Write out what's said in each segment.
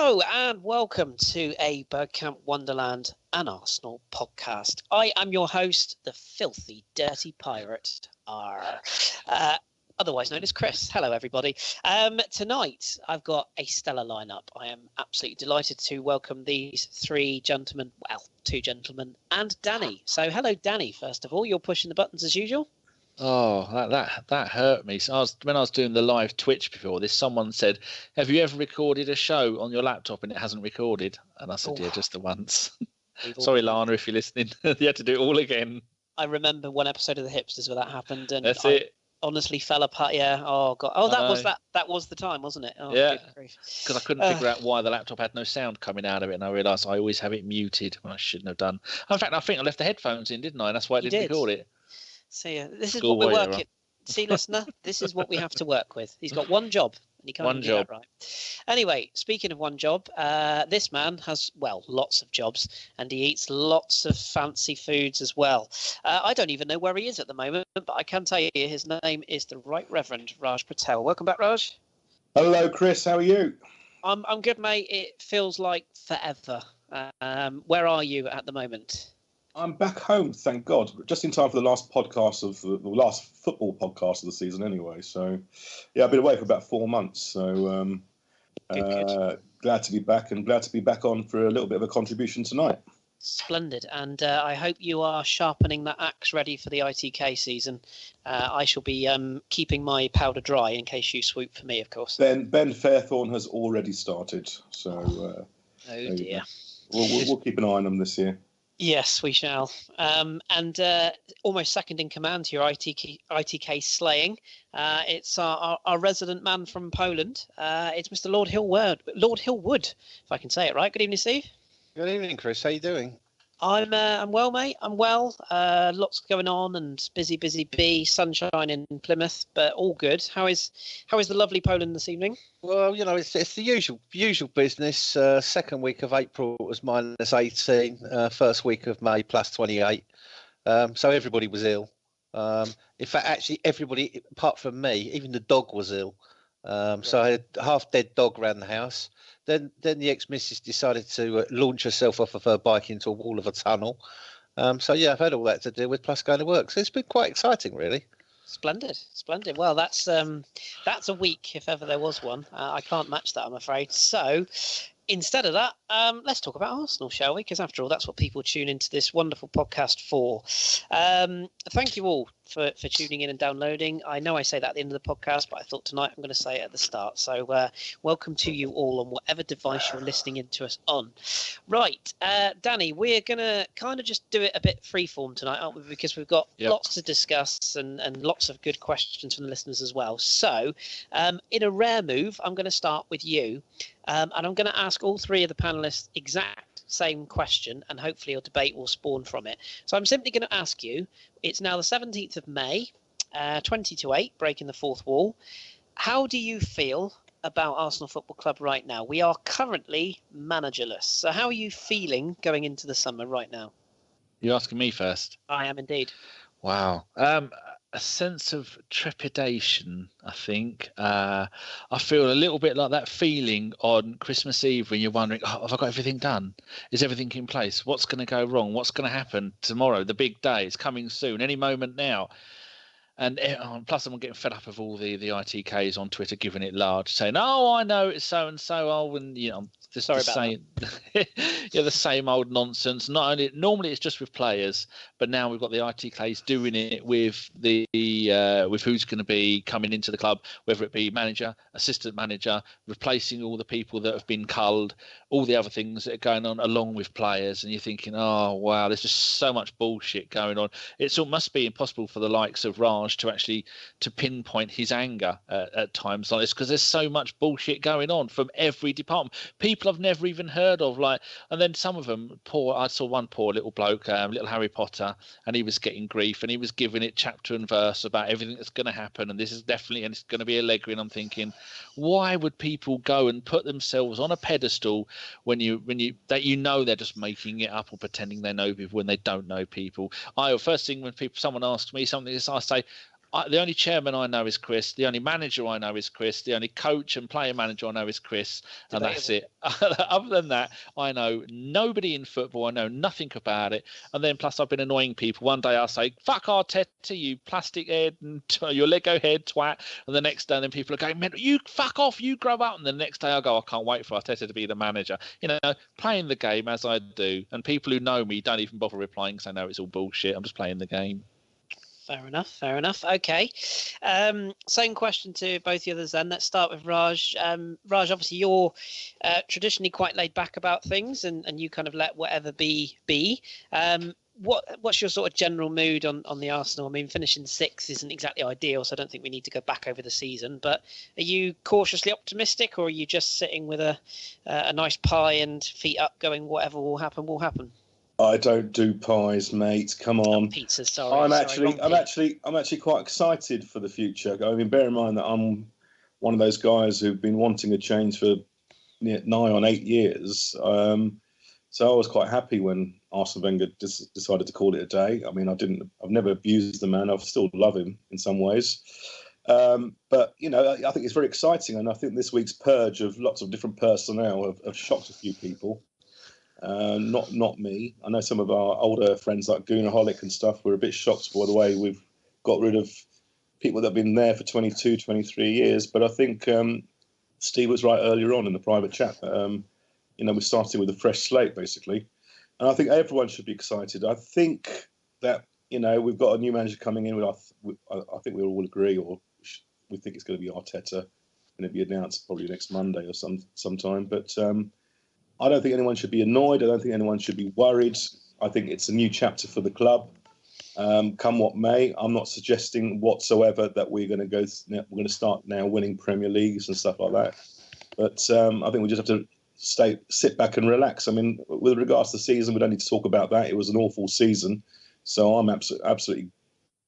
Hello and welcome to a Bergkamp Wonderland and Arsenal podcast. I am your host, the filthy, dirty pirate, otherwise known as Kris. Hello, everybody. Tonight, I've got a stellar lineup. I am absolutely delighted to welcome these two gentlemen, and Danny. So, hello, Danny, first of all. You're pushing the buttons as usual. Oh, that hurt me. So when I was doing the live Twitch before this, someone said, "Have you ever recorded a show on your laptop and it hasn't recorded?" And I said, "Yeah, just the once." Sorry, Lana, if you're listening. You had to do it all again. I remember one episode of the Hipsters where that happened, and that's it. Honestly fell apart. Yeah. Oh god. Oh, that was the time, wasn't it? Oh, yeah. Because I couldn't figure out why the laptop had no sound coming out of it, and I realised I always have it muted when I shouldn't have done. In fact, I think I left the headphones in, didn't I? And that's why I didn't record it. See, this is what we're working. See, listener, this is what we have to work with. He's got one job, and he can't do that right. Anyway, speaking of one job, this man has, lots of jobs, and he eats lots of fancy foods as well. I don't even know where he is at the moment, but I can tell you his name is the Right Reverend Raj Patel. Welcome back, Raj. Hello, Kris. How are you? I'm good, mate. It feels like forever. Where are you at the moment? I'm back home, thank God. Just in time for the last podcast of the last football podcast of the season, anyway. So, yeah, I've been away for about 4 months. So, good. Glad to be back, and glad to be back on for a little bit of a contribution tonight. Splendid, and I hope you are sharpening that axe ready for the ITK season. I shall be keeping my powder dry in case you swoop for me, of course. Ben Fairthorne has already started, so oh dear. We'll keep an eye on them this year. Yes, we shall. And almost second in command to your ITK slaying, it's our resident man from Poland. It's Mr. Lord Hillwood, if I can say it right. Good evening, Steve. Good evening, Kris. How you doing? I'm well, mate. I'm well. Lots going on and busy bee. Sunshine in Plymouth, but all good. How is the lovely Poland this evening? Well, it's the usual business. Second week of April was -18. First week of May +28. So everybody was ill. In fact, actually everybody apart from me, even the dog was ill. So I had a half-dead dog around the house. Then the ex-missus decided to launch herself off of her bike into a wall of a tunnel. So yeah, I've had all that to deal with, plus going to work. So it's been quite exciting, really. Splendid. Well, that's a week if ever there was one. I can't match that, I'm afraid. So instead of that, let's talk about Arsenal, shall we? Because after all, that's what people tune into this wonderful podcast for. Thank you all for tuning in and downloading. I know I say that at the end of the podcast, but I thought tonight I'm going to say it at the start. So welcome to you all on whatever device you're listening into us on. Right, Danny, we're going to kind of just do it a bit freeform tonight, aren't we? Because we've got lots to discuss and lots of good questions from the listeners as well. So in a rare move, I'm going to start with you. And I'm going to ask all three of the panelists exact same question, and hopefully a debate will spawn from it. So I'm simply going to ask you, it's now the 17th of May, 20-8, breaking the fourth wall. How do you feel about Arsenal Football Club right now? We are currently managerless. So how are you feeling going into the summer right now? You're asking me first? I am indeed. Wow. A sense of trepidation, I think. I feel a little bit like that feeling on Christmas Eve when you're wondering, have I got everything done? Is everything in place? What's going to go wrong? What's going to happen tomorrow? The big day is coming soon, any moment now. And plus, I'm getting fed up of all the ITKs on Twitter giving it large, saying, "Oh, I know it's so and so." Oh, and I'm just saying, the same old nonsense. Normally it's just with players, but now we've got the ITKs doing it with with who's going to be coming into the club, whether it be manager, assistant manager, replacing all the people that have been culled, all the other things that are going on along with players, and you're thinking, "Oh, wow, there's just so much bullshit going on." It must be impossible for the likes of Raj to pinpoint his anger at times like this, because there's so much bullshit going on from every department. People I've never even heard of, and then some of them, I saw one poor little bloke, little Harry Potter, and he was getting grief, and he was giving it chapter and verse about everything that's going to happen, and this is definitely, and it's going to be Allegri, and I'm thinking, why would people go and put themselves on a pedestal when they're just making it up or pretending they know people when they don't know people? First thing when someone asks me something, I say, the only chairman I know is Kris. The only manager I know is Kris. The only coach and player manager I know is Kris. And that's it. Other than that, I know nobody in football. I know nothing about it. And then plus I've been annoying people. One day I'll say, fuck Arteta, you plastic head and your Lego head twat. And the next day then people are going, man, you fuck off, you grow up. And the next day I'll go, I can't wait for Arteta to be the manager. Playing the game as I do. And people who know me don't even bother replying because I know it's all bullshit. I'm just playing the game. Fair enough. Okay. Same question to both the others then. Let's start with Raj. Raj, obviously you're traditionally quite laid back about things and you kind of let whatever be. What's your sort of general mood on the Arsenal? I mean, finishing sixth isn't exactly ideal, so I don't think we need to go back over the season. But are you cautiously optimistic, or are you just sitting with a nice pie and feet up going, whatever will happen, will happen? I don't do pies, mate. Come on. Pizza, sorry. I'm actually quite excited for the future. I mean, bear in mind that I'm one of those guys who've been wanting a change for nigh on 8 years. So I was quite happy when Arsene Wenger decided to call it a day. I mean, I've never abused the man. I still love him in some ways. But, I think it's very exciting. And I think this week's purge of lots of different personnel have shocked a few people. Not me. I know some of our older friends like Goonaholic and stuff were a bit shocked by the way we've got rid of people that have been there for 22, 23 years. But I think Steve was right earlier on in the private chat. We started with a fresh slate, basically. And I think everyone should be excited. I think that, we've got a new manager coming in. I think we all agree, or we think it's going to be Arteta, and it'll be announced probably next Monday or sometime. But I don't think anyone should be annoyed. I don't think anyone should be worried. I think it's a new chapter for the club. Come what may, I'm not suggesting whatsoever that we're going to start now winning Premier Leagues and stuff like that. But I think we just have to sit back and relax. I mean, with regards to the season, we don't need to talk about that. It was an awful season, so I'm absolutely.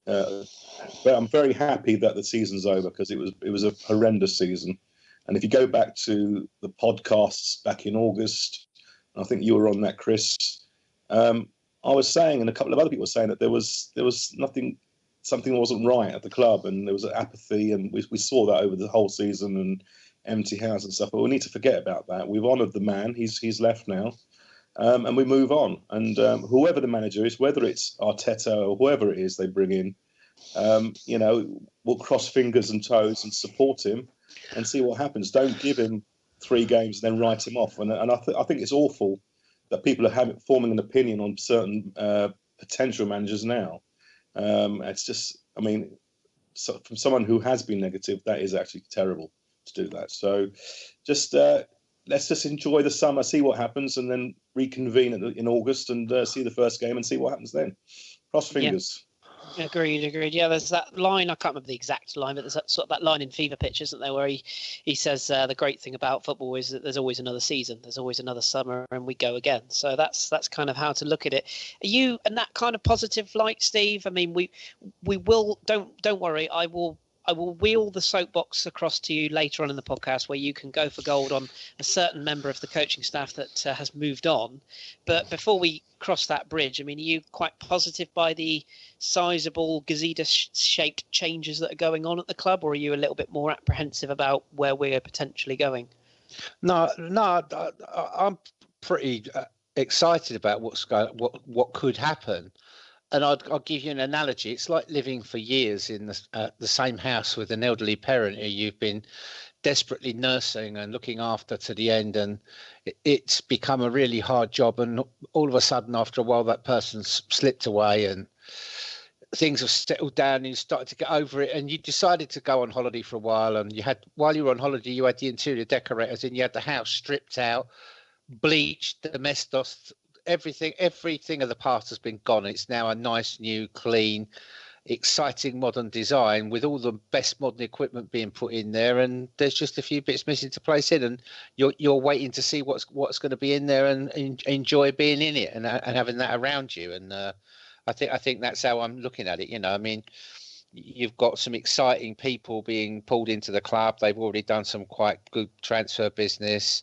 But I'm very happy that the season's over because it was a horrendous season. And if you go back to the podcasts back in August, I think you were on that, Kris. I was saying, and a couple of other people were saying that there was something wasn't right at the club, and there was apathy, and we saw that over the whole season and empty house and stuff. But we need to forget about that. We've honoured the man; he's left now, and we move on. And whoever the manager is, whether it's Arteta or whoever it is they bring in, we'll cross fingers and toes and support him. And see what happens. Don't give him 3 games and then write him off. And I think it's awful that people are forming an opinion on certain potential managers now. It's just, I mean, so from someone who has been negative, that is actually terrible to do that. So just let's just enjoy the summer, see what happens, and then reconvene in August and see the first game and see what happens then. Cross fingers. Yeah. Agreed. Yeah, there's that line. I can't remember the exact line, but there's that line in Fever Pitch, isn't there, where he says the great thing about football is that there's always another season, there's always another summer, and we go again. So that's kind of how to look at it. Are you in that kind of positive light, Steve? I mean, we will. Don't worry. I will wheel the soapbox across to you later on in the podcast where you can go for gold on a certain member of the coaching staff that has moved on. But before we cross that bridge, I mean, are you quite positive by the sizable gazebo-shaped changes that are going on at the club, or are you a little bit more apprehensive about where we're potentially going? No, I'm pretty excited about what could happen. And I'll give you an analogy. It's like living for years in the same house with an elderly parent who you've been desperately nursing and looking after to the end. And it's become a really hard job. And all of a sudden, after a while, that person's slipped away and things have settled down and you started to get over it. And you decided to go on holiday for a while. And while you were on holiday, you had the interior decorators and you had the house stripped out, bleached, domestos. Everything of the past has been gone. It's now a nice, new, clean, exciting modern design with all the best modern equipment being put in there. And there's just a few bits missing to place in, and you're waiting to see what's going to be in there and enjoy being in it and having that around you. And I think that's how I'm looking at it. I mean, you've got some exciting people being pulled into the club. They've already done some quite good transfer business.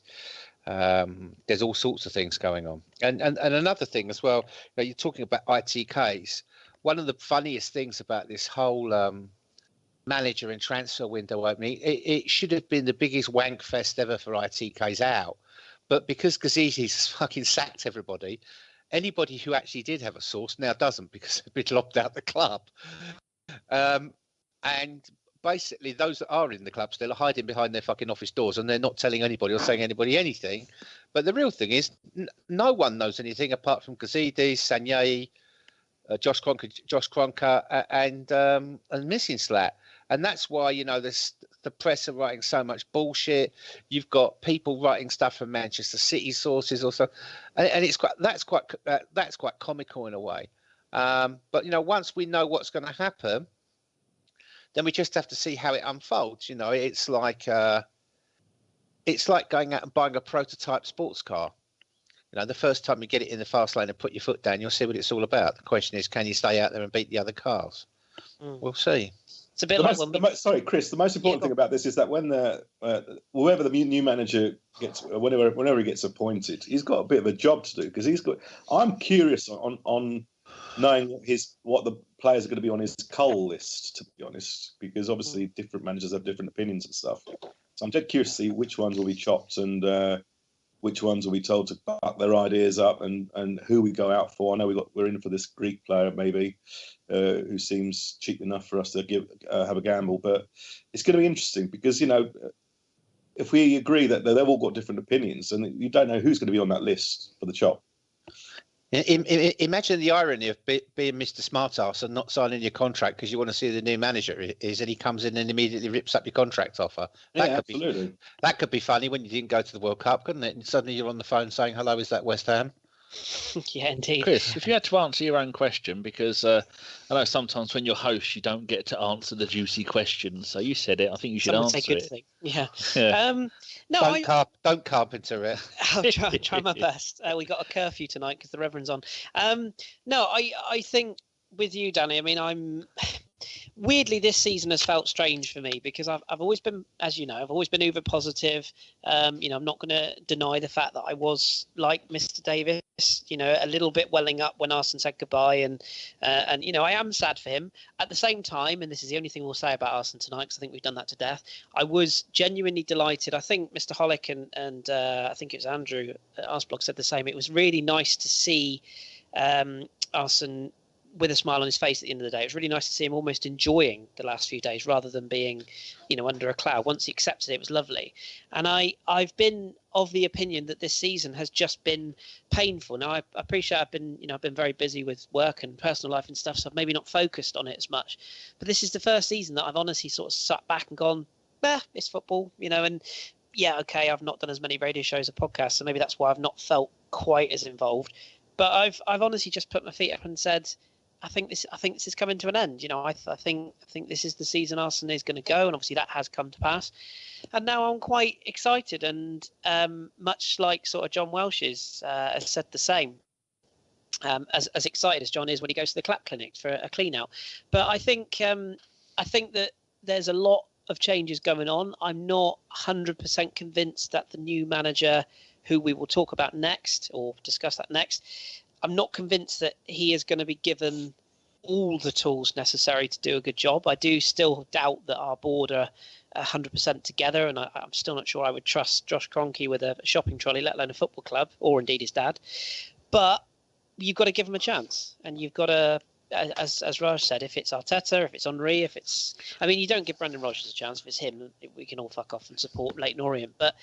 There's all sorts of things going on, and another thing as well. You're talking about ITKs. One of the funniest things about this whole manager and transfer window opening, it should have been the biggest wank fest ever for ITK's out. But because Gazizi's fucking sacked everybody, anybody who actually did have a source now doesn't, because they've been locked out the club. And basically, those that are in the club still are hiding behind their fucking office doors, and they're not telling anybody or saying anybody anything. But the real thing is, no one knows anything apart from Gazidis, Sanyei, Josh Kroenke, and Missing Slat. And that's why, you know, the press are writing so much bullshit. You've got people writing stuff from Manchester City sources or so, and that's quite comical in a way. But you know, once we know what's going to happen, then we just have to see how it unfolds. You know, it's like going out and buying a prototype sports car. You know, the first time you get it in the fast lane and put your foot down, you'll see what it's all about. The question is, can you stay out there and beat the other cars? We'll see. It's a bit like sorry, Chris. The most important thing about this is that when whoever the new manager gets, whenever he gets appointed, he's got a bit of a job to do, because he's got. I'm curious on knowing what the players are going to be on his cull list, to be honest, because obviously different managers have different opinions and stuff. So I'm dead curious to see which ones will be chopped and which ones will be told to back their ideas up, and who we go out for. I know we're in for this Greek player maybe, who seems cheap enough for us to have a gamble, but it's going to be interesting because, you know, if we agree that they've all got different opinions, and you don't know who's going to be on that list for the chop. Imagine the irony of being Mr. Smartass and not signing your contract because you want to see who the new manager is, and he comes in and immediately rips up your contract offer. Absolutely. That could be funny when you didn't go to the World Cup, couldn't it? And suddenly you're on the phone saying, "Hello, is that West Ham?" Yeah, indeed. Chris, if you had to answer your own question, because I know sometimes when you're host, you don't get to answer the juicy questions. So you said it. I think you should answer it. Yeah. No, don't carpenter it. I'll try my best. We got a curfew tonight because the Reverend's on. No, I think with you, Danny, I mean, weirdly, this season has felt strange for me because I've always been, as you know, I've always been uber positive. You know, I'm not going to deny the fact that I was like Mr. Davis, you know, a little bit welling up when Arsene said goodbye, and you know, I am sad for him. At the same time, and this is the only thing we'll say about Arsene tonight, because I think we've done that to death, I was genuinely delighted. I think Mr. Hollick and I think it was Andrew at Arsblog said the same. It was really nice to see Arsene with a smile on his face at the end of the day. It was really nice to see him almost enjoying the last few days rather than being, you know, under a cloud. Once he accepted it, it was lovely. And I've been of the opinion that this season has just been painful. Now, I appreciate I've been very busy with work and personal life and stuff, so I've maybe not focused on it as much. But this is the first season that I've honestly sort of sat back and gone, it's football, you know, and yeah, okay, I've not done as many radio shows or podcasts, so maybe that's why I've not felt quite as involved. But I've honestly just put my feet up and said, I think this is coming to an end. You know, I think this is the season Arsene is going to go, and obviously that has come to pass. And now I'm quite excited, and much like sort of John Welsh has said the same. As excited as John is when he goes to the clap clinic for a clean out. But I think that there's a lot of changes going on. I'm not 100% convinced that the new manager, who we will talk about next or discuss that next, I'm not convinced that he is going to be given all the tools necessary to do a good job. I do still doubt that our board are 100% together, and I'm still not sure I would trust Josh Kroenke with a shopping trolley, let alone a football club, or indeed his dad. But you've got to give him a chance, and you've got to, as Raj said, if it's Arteta, if it's Henry, you don't give Brendan Rodgers a chance. If it's him, we can all fuck off and support Leighton Orient. But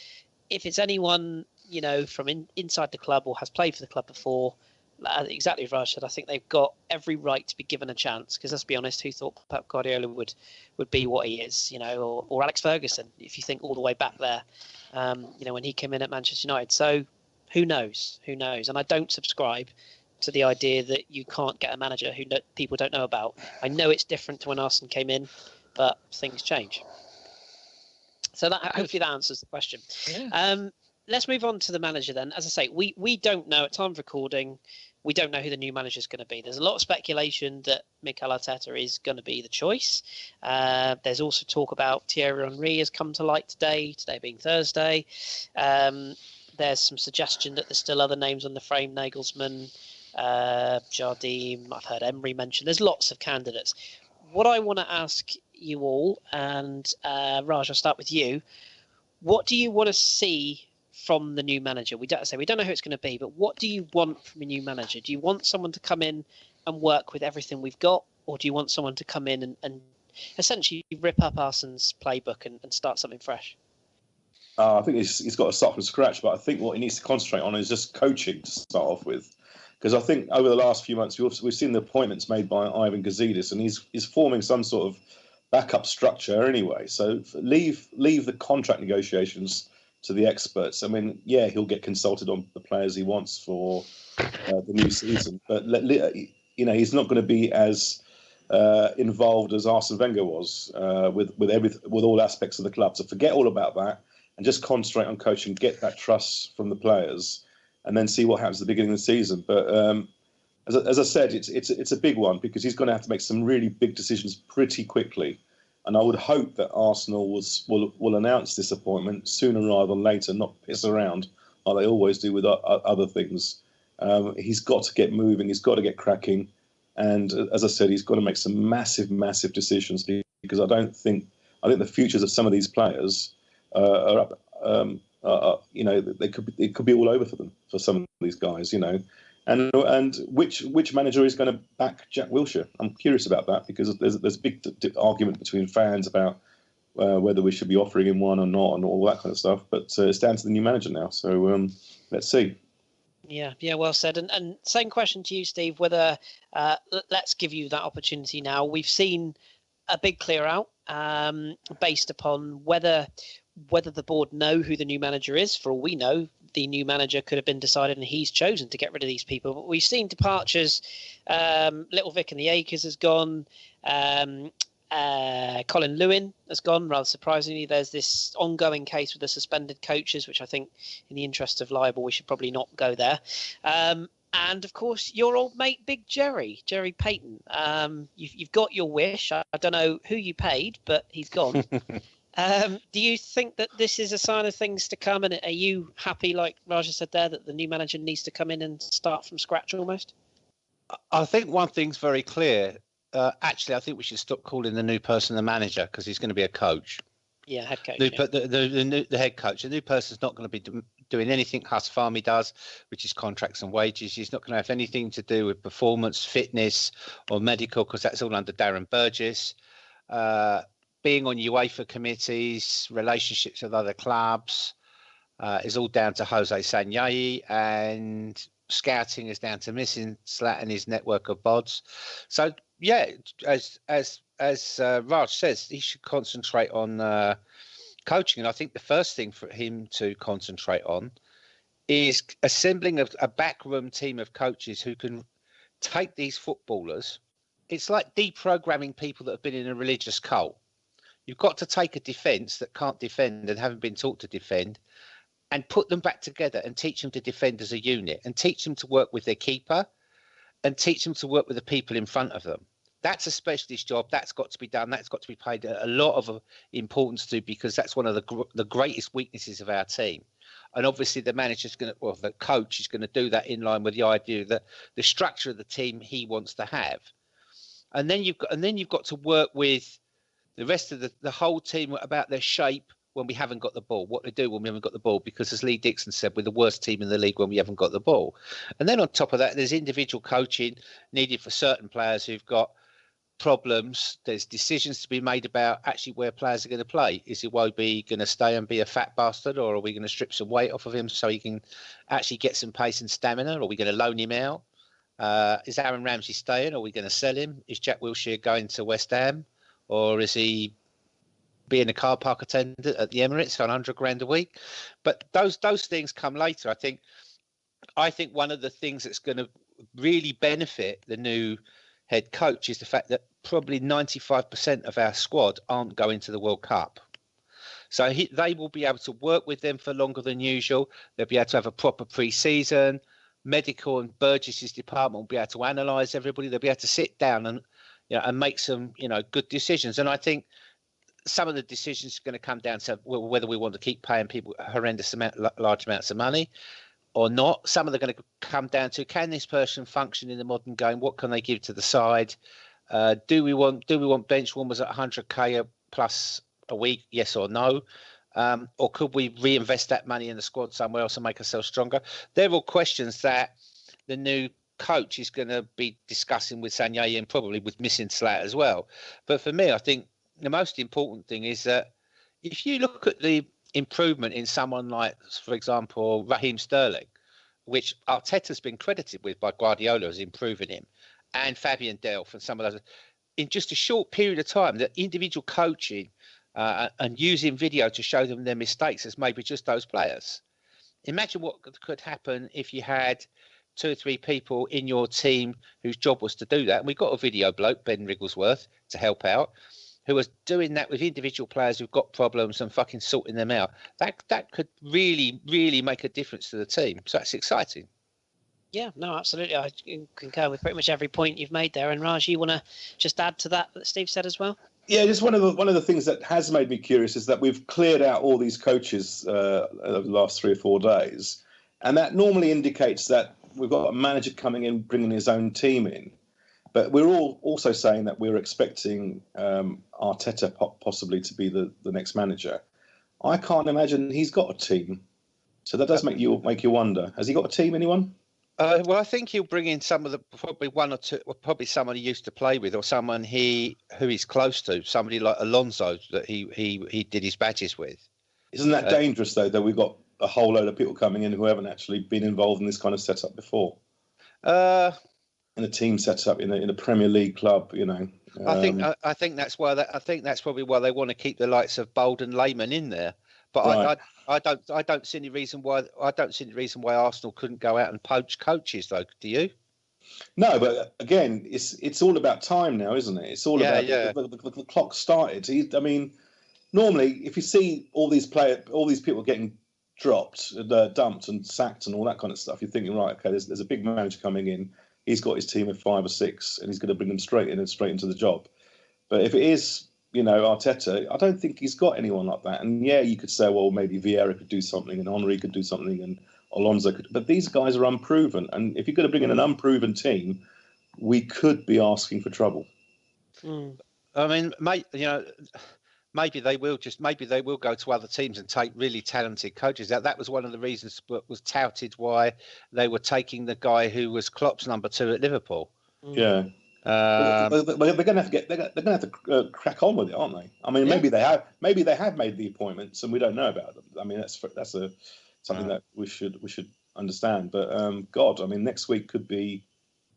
if it's anyone, you know, from inside the club or has played for the club before, exactly as Raj said, I think they've got every right to be given a chance. Because let's be honest, who thought Pep Guardiola would be what he is, you know, or Alex Ferguson, if you think all the way back there, you know, when he came in at Manchester United. So who knows? And I don't subscribe to the idea that you can't get a manager who people don't know about. I know it's different to when Arsene came in, but things change. So that hopefully that answers the question. Yeah. Let's move on to the manager then. As I say, we don't know at time of recording. We don't know who the new manager is going to be. There's a lot of speculation that Mikel Arteta is going to be the choice. There's also talk about Thierry Henry has come to light today being Thursday. There's some suggestion that there's still other names on the frame, Nagelsmann, Jardim, I've heard Emery mentioned. There's lots of candidates. What I want to ask you all, and Raj, I'll start with you. What do you want to see from the new manager? We don't know who it's going to be, but what do you want from a new manager? Do you want someone to come in and work with everything we've got, or do you want someone to come in and essentially rip up Arsene's playbook and start something fresh? I think he's got to start from scratch, but I think what he needs to concentrate on is just coaching to start off with. Because I think over the last few months, we've seen the appointments made by Ivan Gazidis, and he's forming some sort of backup structure anyway. So leave the contract negotiations to the experts. I mean, yeah, he'll get consulted on the players he wants for the new season, but he's not going to be as involved as Arsene Wenger was with all aspects of the club. So forget all about that and just concentrate on coaching, get that trust from the players, and then see what happens at the beginning of the season. But as I said, it's a big one because he's going to have to make some really big decisions pretty quickly. And I would hope that Arsenal will announce this appointment sooner rather than later, not piss around like they always do with other things. He's got to get moving. He's got to get cracking. And as I said, he's got to make some massive, massive decisions because I think the futures of some of these players are up. It could be all over for them, for some of these guys, and which manager is going to back Jack Wilshere? I'm curious about that because there's a big argument between fans about whether we should be offering him one or not and all that kind of stuff. But it's down to the new manager now, so let's see. Yeah, well said. And same question to you, Steve. Whether let's give you that opportunity now. We've seen a big clear out based upon whether the board know who the new manager is. For all we know, the new manager could have been decided and he's chosen to get rid of these people. But we've seen departures. Little Vic and the Acres has gone. Colin Lewin has gone, rather surprisingly. There's this ongoing case with the suspended coaches, which I think in the interest of libel, we should probably not go there. And of course, your old mate, Big Jerry Payton. You've got your wish. I don't know who you paid, but he's gone. Do you think that this is a sign of things to come? And are you happy, like Raja said there, that the new manager needs to come in and start from scratch almost? I think one thing's very clear. Actually, I think we should stop calling the new person the manager because he's going to be a coach. Yeah, head coach. The head coach. The new person's not going to be doing anything Huss Farmy does, which is contracts and wages. He's not going to have anything to do with performance, fitness, or medical because that's all under Darren Burgess. Being on UEFA committees, relationships with other clubs is all down to Jose Sanyayi, and scouting is down to Missing Slat and his network of bods. So yeah, as Raj says, he should concentrate on coaching. And I think the first thing for him to concentrate on is assembling a backroom team of coaches who can take these footballers. It's like deprogramming people that have been in a religious cult. You've got to take a defence that can't defend and haven't been taught to defend and put them back together and teach them to defend as a unit and teach them to work with their keeper and teach them to work with the people in front of them. That's a specialist job. That's got to be done. That's got to be paid a lot of importance to because that's one of the greatest weaknesses of our team. And obviously the the coach is going to do that in line with the idea that the structure of the team he wants to have. And then you've got to work with the rest of the whole team about their shape when we haven't got the ball, what they do when we haven't got the ball, because as Lee Dixon said, we're the worst team in the league when we haven't got the ball. And then on top of that, there's individual coaching needed for certain players who've got problems. There's decisions to be made about actually where players are going to play. Is Iwobi going to stay and be a fat bastard, or are we going to strip some weight off of him so he can actually get some pace and stamina? Or are we going to loan him out? Is Aaron Ramsey staying? Or are we going to sell him? Is Jack Wilshere going to West Ham? Or is he being a car park attendant at the Emirates for $100,000 a week? But those things come later. I think one of the things that's going to really benefit the new head coach is the fact that probably 95% of our squad aren't going to the World Cup. So they will be able to work with them for longer than usual. They'll be able to have a proper pre-season. Medical and Burgess's department will be able to analyse everybody. They'll be able to sit down and make some good decisions. And I think some of the decisions are going to come down to whether we want to keep paying people large amounts of money or not. Some of them are going to come down to, can this person function in the modern game? What can they give to the side? Do we want bench warmers at 100k plus a week? Yes or no? Or could we reinvest that money in the squad somewhere else and make ourselves stronger? They're all questions that the new coach is going to be discussing with Sanjay and probably with Missing Slat as well. But for me, I think the most important thing is that if you look at the improvement in someone like, for example, Raheem Sterling, which Arteta's been credited with by Guardiola as improving him, and Fabian Delph and some of those, in just a short period of time, the individual coaching and using video to show them their mistakes as maybe just those players. Imagine what could happen if you had 2 or 3 people in your team whose job was to do that. And we've got a video bloke, Ben Wrigglesworth, to help out, who was doing that with individual players who've got problems and fucking sorting them out. That could really, really make a difference to the team. So that's exciting. Yeah, no, absolutely. I concur with pretty much every point you've made there. And Raj, you want to just add to that Steve said as well? Yeah, just one of the things that has made me curious is that we've cleared out all these coaches over the last 3 or 4 days, and that normally indicates that we've got a manager coming in, bringing his own team in. But we're all also saying that we're expecting Arteta possibly to be the next manager. I can't imagine he's got a team, so that does make you wonder. Has he got a team? Anyone? Well, I think he'll bring in some of the probably 1 or 2, or probably someone he used to play with, or someone who he's close to, somebody like Alonso that he did his badges with. Isn't that dangerous though? That we've got a whole load of people coming in who haven't actually been involved in this kind of setup before. In a team setup in a Premier League club, you know. I think that's why that's probably why they want to keep the likes of Bold and Lehman in there. But right. I don't see any reason why Arsenal couldn't go out and poach coaches though. Do you? No, but again, it's all about time now, isn't it? It's all about the clock started. I mean, normally if you see all these people getting dropped, dumped and sacked and all that kind of stuff, you're thinking, right, okay, there's a big manager coming in. He's got his team of 5 or 6 and he's going to bring them straight into the job. But if it is, you know, Arteta, I don't think he's got anyone like that. And yeah, you could say, well, maybe Vieira could do something and Henry could do something and Alonso could. But these guys are unproven. And if you're going to bring in an unproven team, we could be asking for trouble. I mean, mate, you know, maybe they will go to other teams and take really talented coaches. That was one of the reasons that was touted why they were taking the guy who was Klopp's number 2 at Liverpool. Yeah. But they're going to have to crack on with it, aren't they? I mean, maybe they have made the appointments and we don't know about them. I mean, that's something that we should understand. But God, I mean, next week could be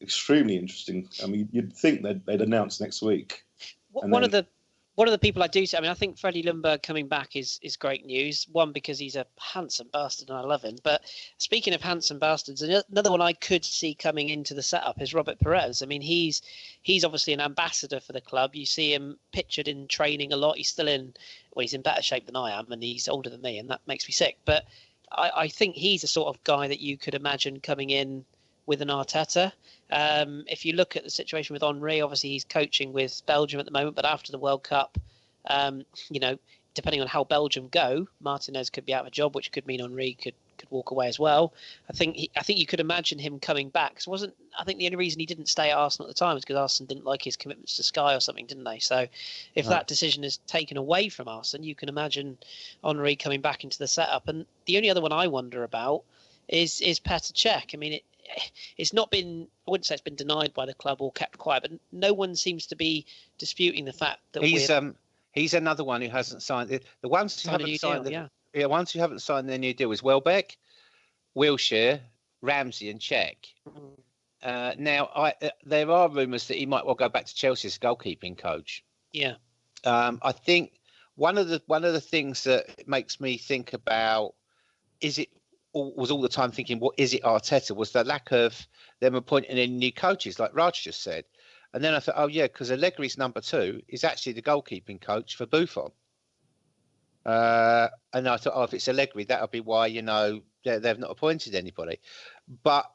extremely interesting. I mean, you'd think they'd announce next week. One of the people I do see, I mean, I think Freddie Ljungberg coming back is great news. One, because he's a handsome bastard and I love him. But speaking of handsome bastards, another one I could see coming into the setup is Robert Perez. I mean, he's obviously an ambassador for the club. You see him pictured in training a lot. He's in better shape than I am, and he's older than me, and that makes me sick. But I think he's the sort of guy that you could imagine coming in with an Arteta. If you look at the situation with Henry, obviously he's coaching with Belgium at the moment, but after the World Cup, you know, depending on how Belgium go, Martinez could be out of a job, which could mean Henry could walk away as well. I think you could imagine him coming back. So I think the only reason he didn't stay at Arsenal at the time was because Arsene didn't like his commitments to Sky or something, didn't they? So if that decision is taken away from Arsene, you can imagine Henry coming back into the setup. And the only other one I wonder about is Petr Cech. I mean, it's not been, I wouldn't say it's been denied by the club or kept quiet, but no one seems to be disputing the fact that he's another one who hasn't signed it. The ones who haven't signed ones who haven't signed their new deal is Welbeck, Wilshere, Ramsey, and Cech. Now, there are rumours that he might well go back to Chelsea as goalkeeping coach. Yeah. I think one of the things that makes me think about was all the time thinking, what is it Arteta, was the lack of them appointing any new coaches, like Raj just said. And then I thought, oh yeah, because Allegri's number 2 is actually the goalkeeping coach for Buffon. And I thought, oh, if it's Allegri, that'll be why, you know, they've not appointed anybody. But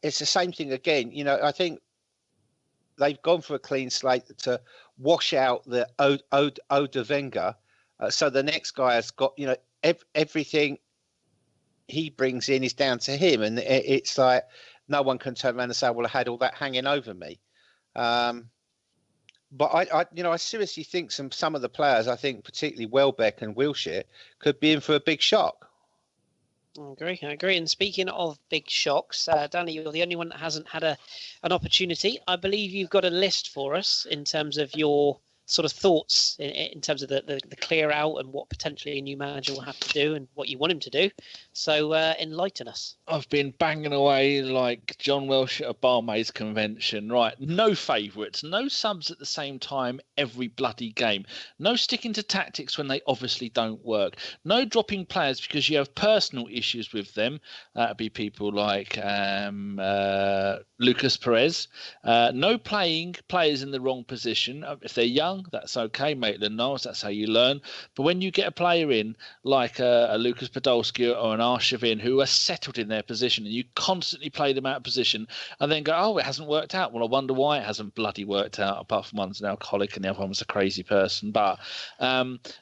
it's the same thing again. You know, I think they've gone for a clean slate to wash out the Oda Wenger. So the next guy has got, you know, everything he brings in is down to him. And it's like no one can turn around and say, well, I had all that hanging over me. But I seriously think some of the players, I think particularly Welbeck and Wilshere, could be in for a big shock. I agree. And speaking of big shocks, Danny, you're the only one that hasn't had an opportunity. I believe you've got a list for us in terms of your sort of thoughts in terms of the clear out and what potentially a new manager will have to do and what you want him to do. So enlighten us. I've been banging away like John Welsh at a barmaid's convention. Right, no favourites, no subs at the same time every bloody game. No sticking to tactics when they obviously don't work. No dropping players because you have personal issues with them. That'd be people like Lucas Perez. No playing players in the wrong position. If they're young, that's okay. Maitland-Niles, that's how you learn. But when you get a player in like a Lucas Podolski or an Arsene who are settled in their position and you constantly play them out of position and then go, oh, it hasn't worked out. Well, I wonder why it hasn't bloody worked out, apart from one's an alcoholic and the other one was a crazy person. But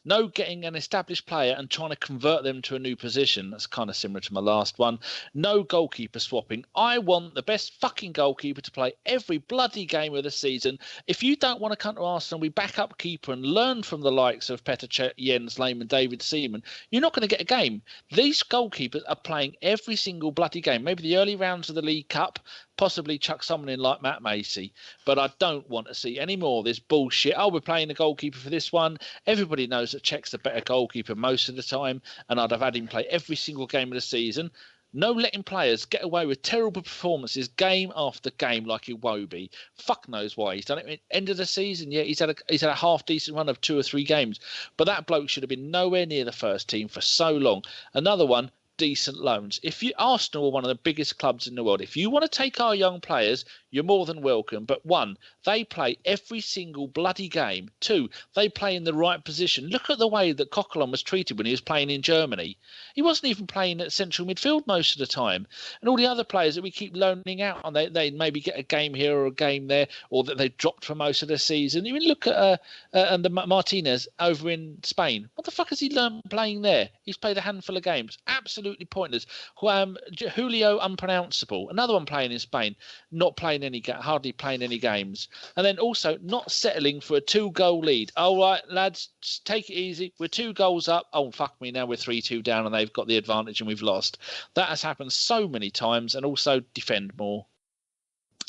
no getting an established player and trying to convert them to a new position. That's kind of similar to my last one. No goalkeeper swapping. I want the best fucking goalkeeper to play every bloody game of the season. If you don't want to come to Arsenal, we backup keeper and learn from the likes of Petr Cech, Jens Lehmann, David Seaman, you're not going to get a game. These goalkeepers are playing every single bloody game. Maybe the early rounds of the League Cup, possibly chuck someone in like Matt Macy. But I don't want to see any more of this bullshit. Oh, we're playing a goalkeeper for this one. Everybody knows that Cech's the better goalkeeper most of the time, and I'd have had him play every single game of the season. No letting players get away with terrible performances game after game like Iwobi. Fuck knows why. He's done it at the end of the season. Yeah, he's had a half decent run of 2 or 3 games. But that bloke should have been nowhere near the first team for so long. Another one, decent loans. If you Arsenal are one of the biggest clubs in the world, if you want to take our young players, you're more than welcome. But 1, they play every single bloody game. 2, they play in the right position. Look at the way that Coquelin was treated when he was playing in Germany. He wasn't even playing at central midfield most of the time. And all the other players that we keep loaning out, and they maybe get a game here or a game there, or that they dropped for most of the season. Even look at and the Martinez over in Spain. What the fuck has he learned playing there? He's played a handful of games. Absolutely pointless. Julio unpronounceable. Another one playing in Spain, not playing hardly playing any games. And then also not settling for a 2-goal lead. All right, lads, just take it easy. We're 2 goals up. Oh, fuck me, now we're 3-2 down and they've got the advantage and we've lost. That has happened so many times. And also defend more.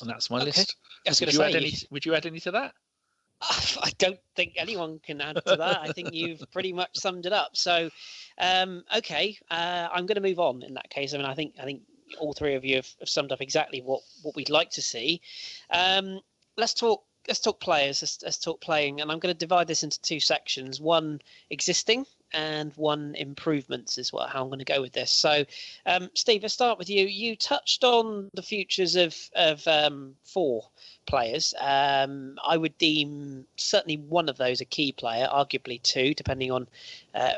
And that's my list. Would you add any to that? I don't think anyone can add to that. I think you've pretty much summed it up. So, okay, I'm going to move on in that case. I mean, I think all 3 of you have summed up exactly what we'd like to see. Let's talk players. Let's talk playing, and I'm going to divide this into 2 sections. One existing and one improvements is how I'm going to go with this. So, Steve, let's start with you. You touched on the futures of 4 players. I would deem certainly one of those a key player, arguably 2, depending on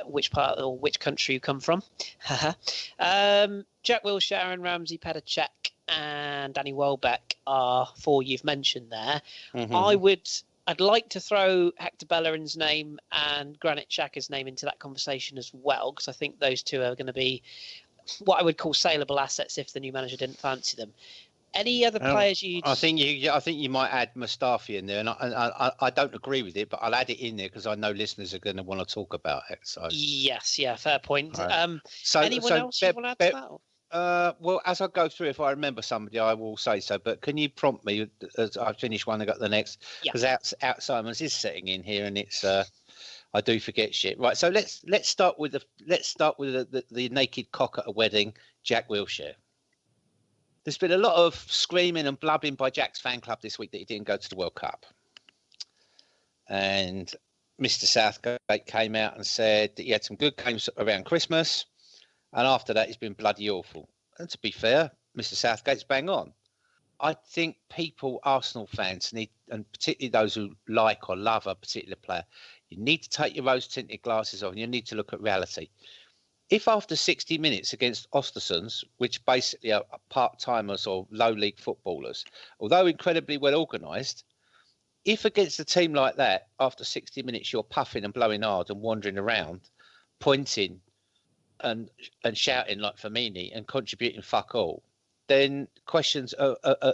which part or which country you come from. Jack Wilshere, Aaron Ramsey, Petr Cech, and Danny Welbeck are 4 you've mentioned there. Mm-hmm. I'd like to throw Hector Bellerin's name and Granit Xhaka's name into that conversation as well, because I think those 2 are going to be what I would call saleable assets if the new manager didn't fancy them. Any other players I think you might add Mustafi in there, and I don't agree with it, but I'll add it in there because I know listeners are going to want to talk about it. So yes, yeah, fair point. Right. So anyone else you want to add to that? Well, as I go through, if I remember somebody, I will say so. But can you prompt me as I finish one and got the next? Because out Simons is sitting in here, and it's I do forget shit. Right. So let's start with the naked cock at a wedding, Jack Wilshere. There's been a lot of screaming and blubbing by Jack's fan club this week that he didn't go to the World Cup, and Mr. Southgate came out and said that he had some good games around Christmas. And after that, it's been bloody awful. And to be fair, Mr. Southgate's bang on. I think Arsenal fans need, and particularly those who like or love a particular player, you need to take your rose-tinted glasses off and you need to look at reality. If after 60 minutes against Östersunds, which basically are part-timers or low-league footballers, although incredibly well organised, if against a team like that, after 60 minutes, you're puffing and blowing hard and wandering around, pointing and shouting like Firmini and contributing fuck all, then questions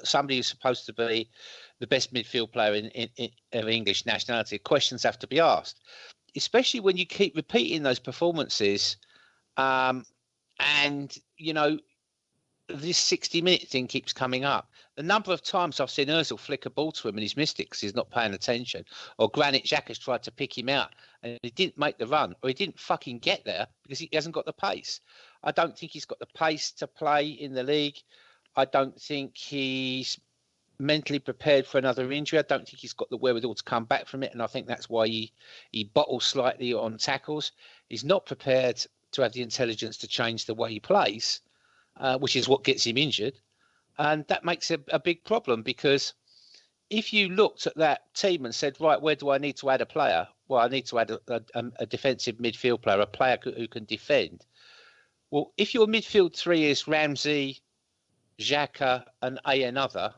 somebody who's supposed to be the best midfield player of English nationality. Questions have to be asked, especially when you keep repeating those performances. And, you know, this 60-minute thing keeps coming up. The number of times I've seen Ozil flick a ball to him and he's missed it because he's not paying attention, or Granit Xhaka has tried to pick him out and he didn't make the run, or he didn't fucking get there because he hasn't got the pace. I don't think he's got the pace to play in the league. I don't think he's mentally prepared for another injury. I don't think he's got the wherewithal to come back from it, and I think that's why he bottles slightly on tackles. He's not prepared to have the intelligence to change the way he plays, which is what gets him injured. And that makes a big problem, because if you looked at that team and said, right, where do I need to add a player? Well, I need to add a defensive midfield player, a player who can defend. Well, if your midfield three is Ramsey, Xhaka and another,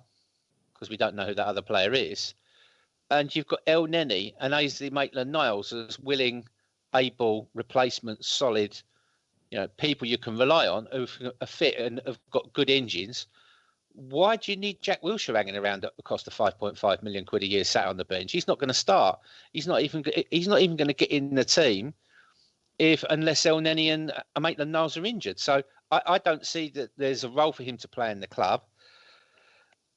because we don't know who that other player is, and you've got El Neni and Ainsley Maitland-Niles as willing, able, replacement, solid, you know, people you can rely on who are fit and have got good engines. Why do you need Jack Wilshere hanging around at the cost of 5.5 million quid a year sat on the bench? He's not going to start. He's not even going to get in the team unless El Neni and Maitland-Niles are injured. So I don't see that there's a role for him to play in the club,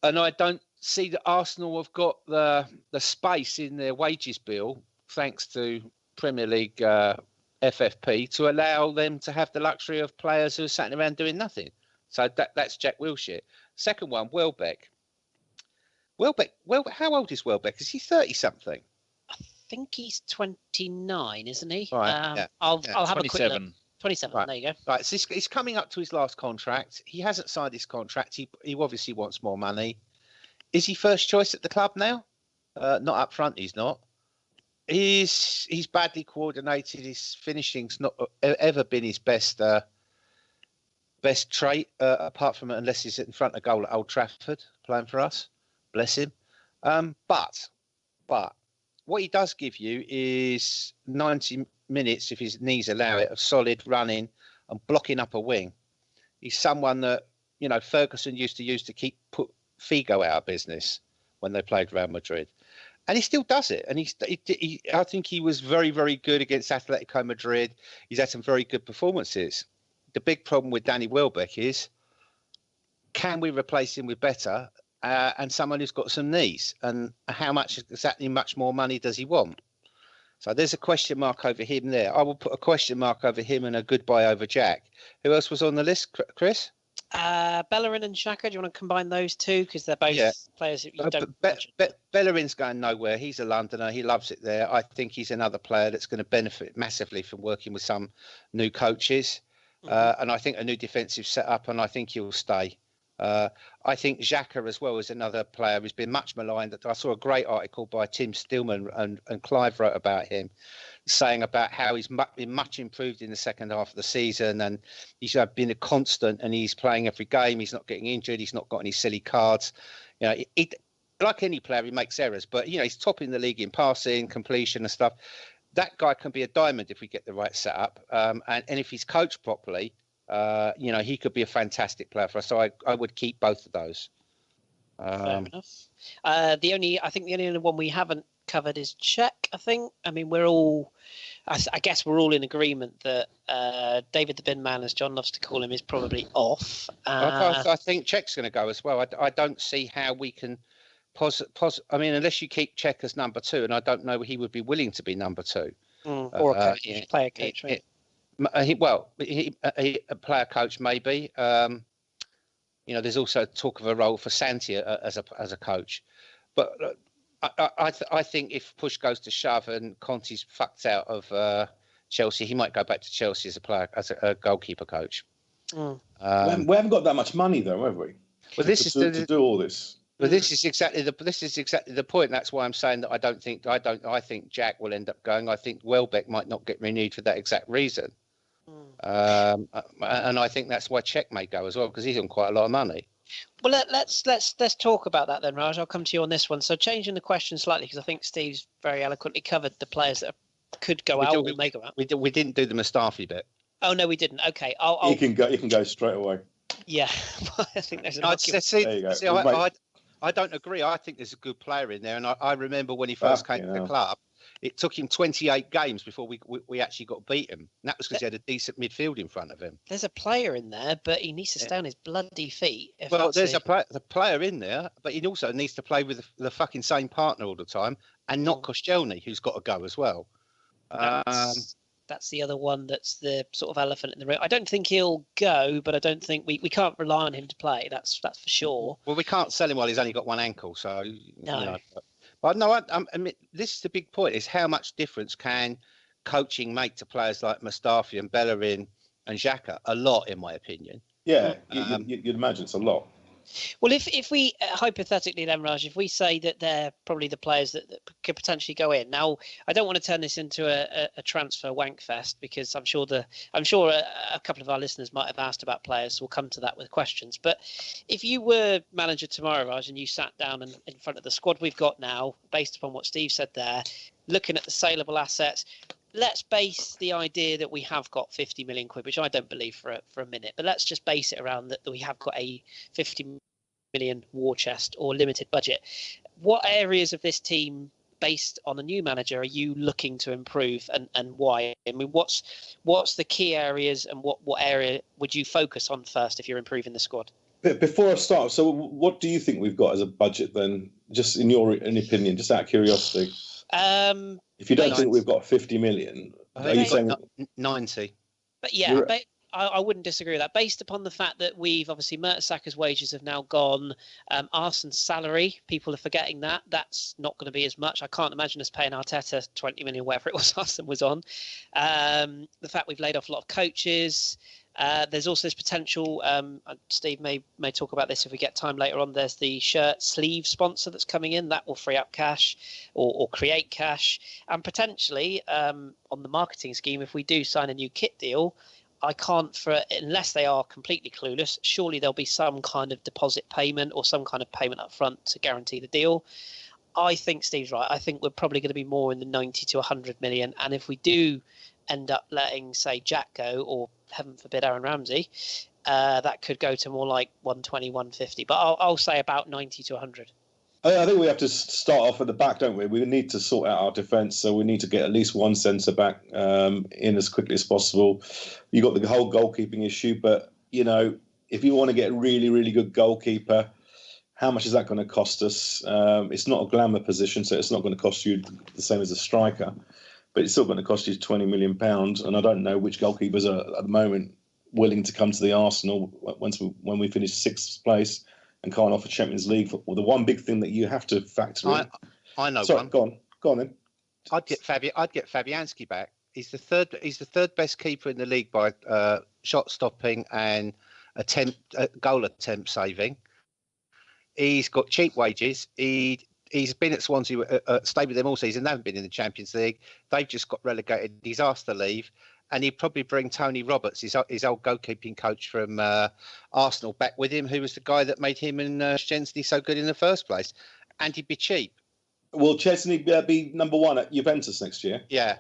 and I don't see that Arsenal have got the space in their wages bill, thanks to Premier League FFP, to allow them to have the luxury of players who are sitting around doing nothing. So that's Jack Wilshere. Second one, Welbeck. Welbeck, how old is Welbeck? Is he 30-something? I think he's 29, isn't he? Right. I'll have a quick look. 27. Right. There you go. Right. So he's coming up to his last contract. He hasn't signed his contract. He obviously wants more money. Is he first choice at the club now? Not up front. He's not. He's badly coordinated. His finishing's not ever been his best trait, apart from unless he's in front of goal at Old Trafford playing for us. Bless him. But what he does give you is 90 minutes, if his knees allow it, of solid running and blocking up a wing. He's someone that, you know, Ferguson used to use to put Figo out of business when they played Real Madrid. And he still does it. And I think he was very, very good against Atletico Madrid. He's had some very good performances. The big problem with Danny Welbeck is, can we replace him with better and someone who's got some knees? And how much more money does he want? So there's a question mark over him there. I will put a question mark over him and a goodbye over Jack. Who else was on the list, Chris? Bellerin and Xhaka. Do you want to combine those two? Because they're both players that you don't Bellerin's going nowhere. He's a Londoner. He loves it there. I think he's another player that's going to benefit massively from working with some new coaches. And I think a new defensive setup, and I think he'll stay. I think Xhaka as well is another player who's been much maligned. I saw a great article by Tim Stillman and Clive wrote about him, saying about how he's been much improved in the second half of the season, and he's been a constant, and he's playing every game. He's not getting injured. He's not got any silly cards. You know, like any player, he makes errors, but you know, he's top in the league in passing, completion, and stuff. That guy can be a diamond if we get the right setup, and if he's coached properly. You know, he could be a fantastic player for us. So I would keep both of those. Fair enough. The only one we haven't covered is Czech. I mean, I guess we're all in agreement that David the Bin Man, as John loves to call him, is probably off. I think Czech's going to go as well. I don't see how we can I mean, unless you keep Czech as number 2, and I don't know he would be willing to be number 2. Or a coach, player coach, right? A player coach maybe. You know, there's also talk of a role for Santi as a coach, but I think if push goes to shove and Conte's fucked out of Chelsea, he might go back to Chelsea as a goalkeeper coach. We haven't got that much money though, have we? Well, to do all this. But this is exactly the point. That's why I'm saying that I think Jack will end up going. I think Welbeck might not get renewed for that exact reason. And I think that's why Czech may go as well, because he's on quite a lot of money. Well, let's talk about that then, Raj. I'll come to you on this one. So changing the question slightly, because I think Steve's very eloquently covered the players that could go out or may go out. We didn't do the Mustafi bit. Oh no, we didn't. Okay, You can go straight away. Yeah, I think there's an there you go. I don't agree. I think there's a good player in there, and I remember when he first came to the club, it took him 28 games before we actually got beat him. And that was because he had a decent midfield in front of him. There's a player in there, but he needs to stay on his bloody feet. Well, there's a player in there, but he also needs to play with the fucking same partner all the time, and not Koscielny, who's got to go as well. That's the other one that's the sort of elephant in the room. I don't think he'll go, but I don't think we can't rely on him to play. That's for sure. Well, we can't sell him while he's only got one ankle. So no. You know, but no, I mean, this is the big point: is how much difference can coaching make to players like Mustafi and Bellerin and Xhaka? A lot, in my opinion. Yeah, you'd imagine it's a lot. Well, if we hypothetically then, Raj, if we say that they're probably the players that could potentially go in. Now, I don't want to turn this into a transfer wank fest, because I'm sure a couple of our listeners might have asked about players, so we'll come to that with questions. But if you were manager tomorrow, Raj, and you sat down and in front of the squad we've got now, based upon what Steve said there, looking at the saleable assets, let's base the idea that we have got 50 million quid, which I don't believe for a minute, but let's just base it around that we have got a 50 million war chest or limited budget. What areas of this team, based on a new manager, are you looking to improve, and why? I mean, what's the key areas, and what area would you focus on first if you're improving the squad? Before I start, so what do you think we've got as a budget then, just in your opinion, just out of curiosity? If you don't think we've got 50 million, are you saying 90? But yeah, I wouldn't disagree with that. Based upon the fact that we've obviously Mertesacker's wages have now gone, Arsene's salary, people are forgetting that's not going to be as much. I can't imagine us paying Arteta 20 million, whatever it was Arsene was on. The fact we've laid off a lot of coaches. There's also this potential, Steve may talk about this if we get time later on, there's the shirt sleeve sponsor that's coming in. That will free up cash or create cash. And potentially on the marketing scheme, if we do sign a new kit deal, I can't, unless they are completely clueless, surely there'll be some kind of deposit payment or some kind of payment up front to guarantee the deal. I think Steve's right. I think we're probably going to be more in the 90 to 100 million. And if we do end up letting, say, Jack go, or heaven forbid Aaron Ramsey, that could go to more like 120, 150. But I'll say about 90 to 100. I think we have to start off at the back, don't we? We need to sort out our defence, so we need to get at least one centre back in as quickly as possible. You got the whole goalkeeping issue, but if you want to get a really, really good goalkeeper, how much is that going to cost us? It's not a glamour position, so it's not going to cost you the same as a striker, but it's still going to cost you £20 million. And I don't know which goalkeepers are at the moment willing to come to the Arsenal when we finish sixth place and can't offer Champions League. Well, the one big thing that you have to factor in. I know. Sorry, go on then. I'd get Fabianski back. He's the third best keeper in the league by shot stopping and goal attempt saving. He's got cheap wages. He's been at Swansea, stayed with them all season. They haven't been in the Champions League. They've just got relegated. He's asked to leave, and he'd probably bring Tony Roberts, his old goalkeeping coach from Arsenal, back with him, who was the guy that made him and Szczęsny so good in the first place. And he'd be cheap. Will Szczęsny be number one at Juventus next year? Yeah.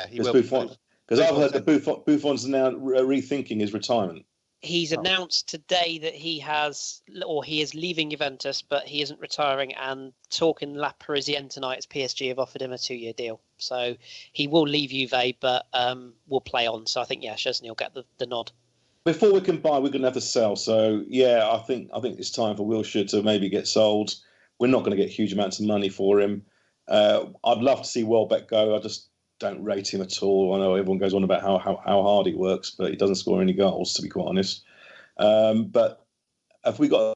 He will. Because I've heard that Buffon's now rethinking his retirement. He's announced today that he is leaving Juventus, but he isn't retiring. And talking La Parisienne tonight, as PSG have offered him a 2-year deal, so he will leave Juve, but will play on. So I think Szczęsny will get the nod. Before we can buy, we're going to have to sell. So I think it's time for Wilshere to maybe get sold. We're not going to get huge amounts of money for him. I'd love to see Welbeck go. I just don't rate him at all. I know everyone goes on about how hard he works, but he doesn't score any goals, to be quite honest. But have we got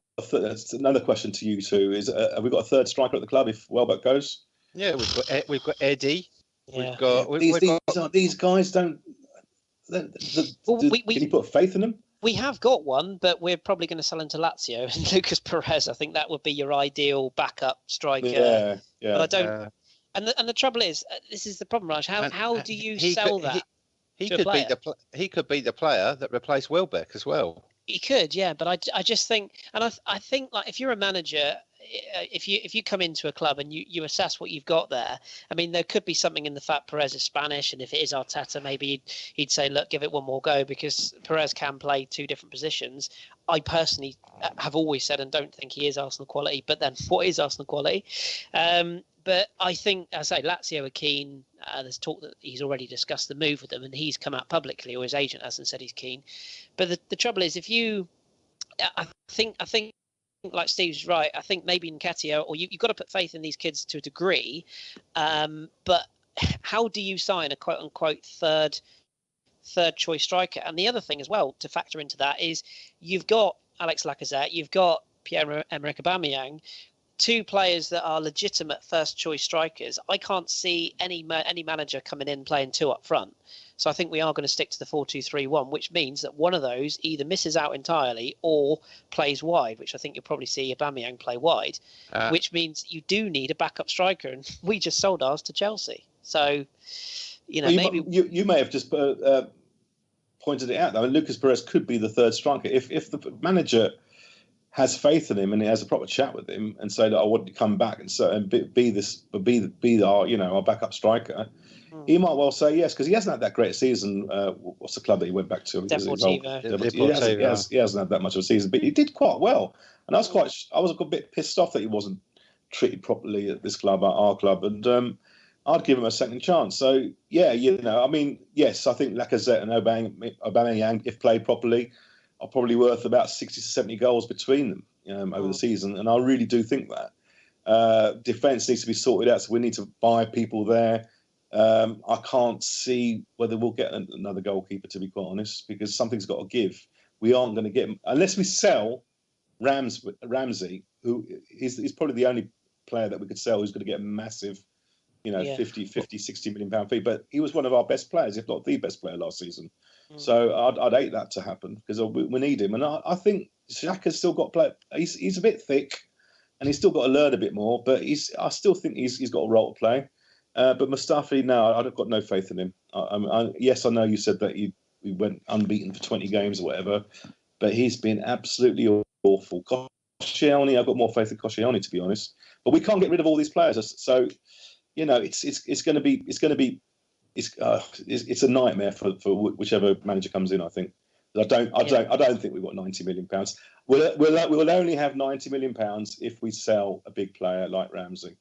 another question to you two? Have we got a third striker at the club if Welbeck goes? Yeah, we've got Eddie. Yeah. These guys don't. Can you put faith in them? We have got one, but we're probably going to sell him to Lazio and Lucas Perez. I think that would be your ideal backup striker. Yeah. But I don't. And the trouble is, this is the problem, Raj. How do you sell that? He could be the player that replaced Welbeck as well. He could, yeah. But I just think, and I think, like, if you're a manager, if you come into a club and you assess what you've got there, I mean, there could be something in the fact Perez is Spanish, and if it is Arteta, maybe he'd say, look, give it one more go, because Perez can play two different positions. I personally have always said and don't think he is Arsenal quality, but then what is Arsenal quality? But I think, as I say, Lazio are keen. There's talk that he's already discussed the move with them, and he's come out publicly, or his agent hasn't said he's keen. But the trouble is, I think like Steve's right. I think maybe Nketiah, or you've got to put faith in these kids to a degree. But how do you sign a quote unquote third choice striker? And the other thing as well to factor into that is you've got Alex Lacazette, you've got Pierre-Emerick Aubameyang, two players that are legitimate first choice strikers. I can't see any manager coming in playing two up front. So I think we are going to stick to the 4-2-3-1, which means that one of those either misses out entirely or plays wide, which I think you'll probably see Aubameyang play wide, which means you do need a backup striker. And we just sold ours to Chelsea. So, maybe you may have just pointed it out, though. Lucas Perez could be the third striker. If the manager has faith in him and he has a proper chat with him and say that I want to come back and be our backup striker, he might well say yes, because he hasn't had that great season. What's the club that he went back to? Deportivo. He hasn't had that much of a season, but he did quite well. And I was a bit pissed off that he wasn't treated properly at this club, at our club, and I'd give him a second chance. So yeah, I mean, yes, I think Lacazette and Aubameyang, if played properly, are probably worth about 60 to 70 goals between them over the season, and I really do think that defence needs to be sorted out. So we need to buy people there. I can't see whether we'll get another goalkeeper, to be quite honest, because something's got to give. We aren't going to get him unless we sell Ramsey, who is probably the only player that we could sell who's going to get a massive, 50, 60 million pound fee. But he was one of our best players, if not the best player last season. So I'd hate that to happen, because we need him. And I think Xhaka's still got play. He's a bit thick, and he's still got to learn a bit more. But I still think he's got a role to play. But Mustafi, no, I've got no faith in him. Yes, I know you said that he went unbeaten for 20 games or whatever, but he's been absolutely awful. Koscielny, I've got more faith in Koscielny, to be honest. But we can't get rid of all these players, so it's going to be a nightmare for whichever manager comes in. I think. I don't think we've got 90 million pounds. We'll only have 90 million pounds if we sell a big player like Ramsey.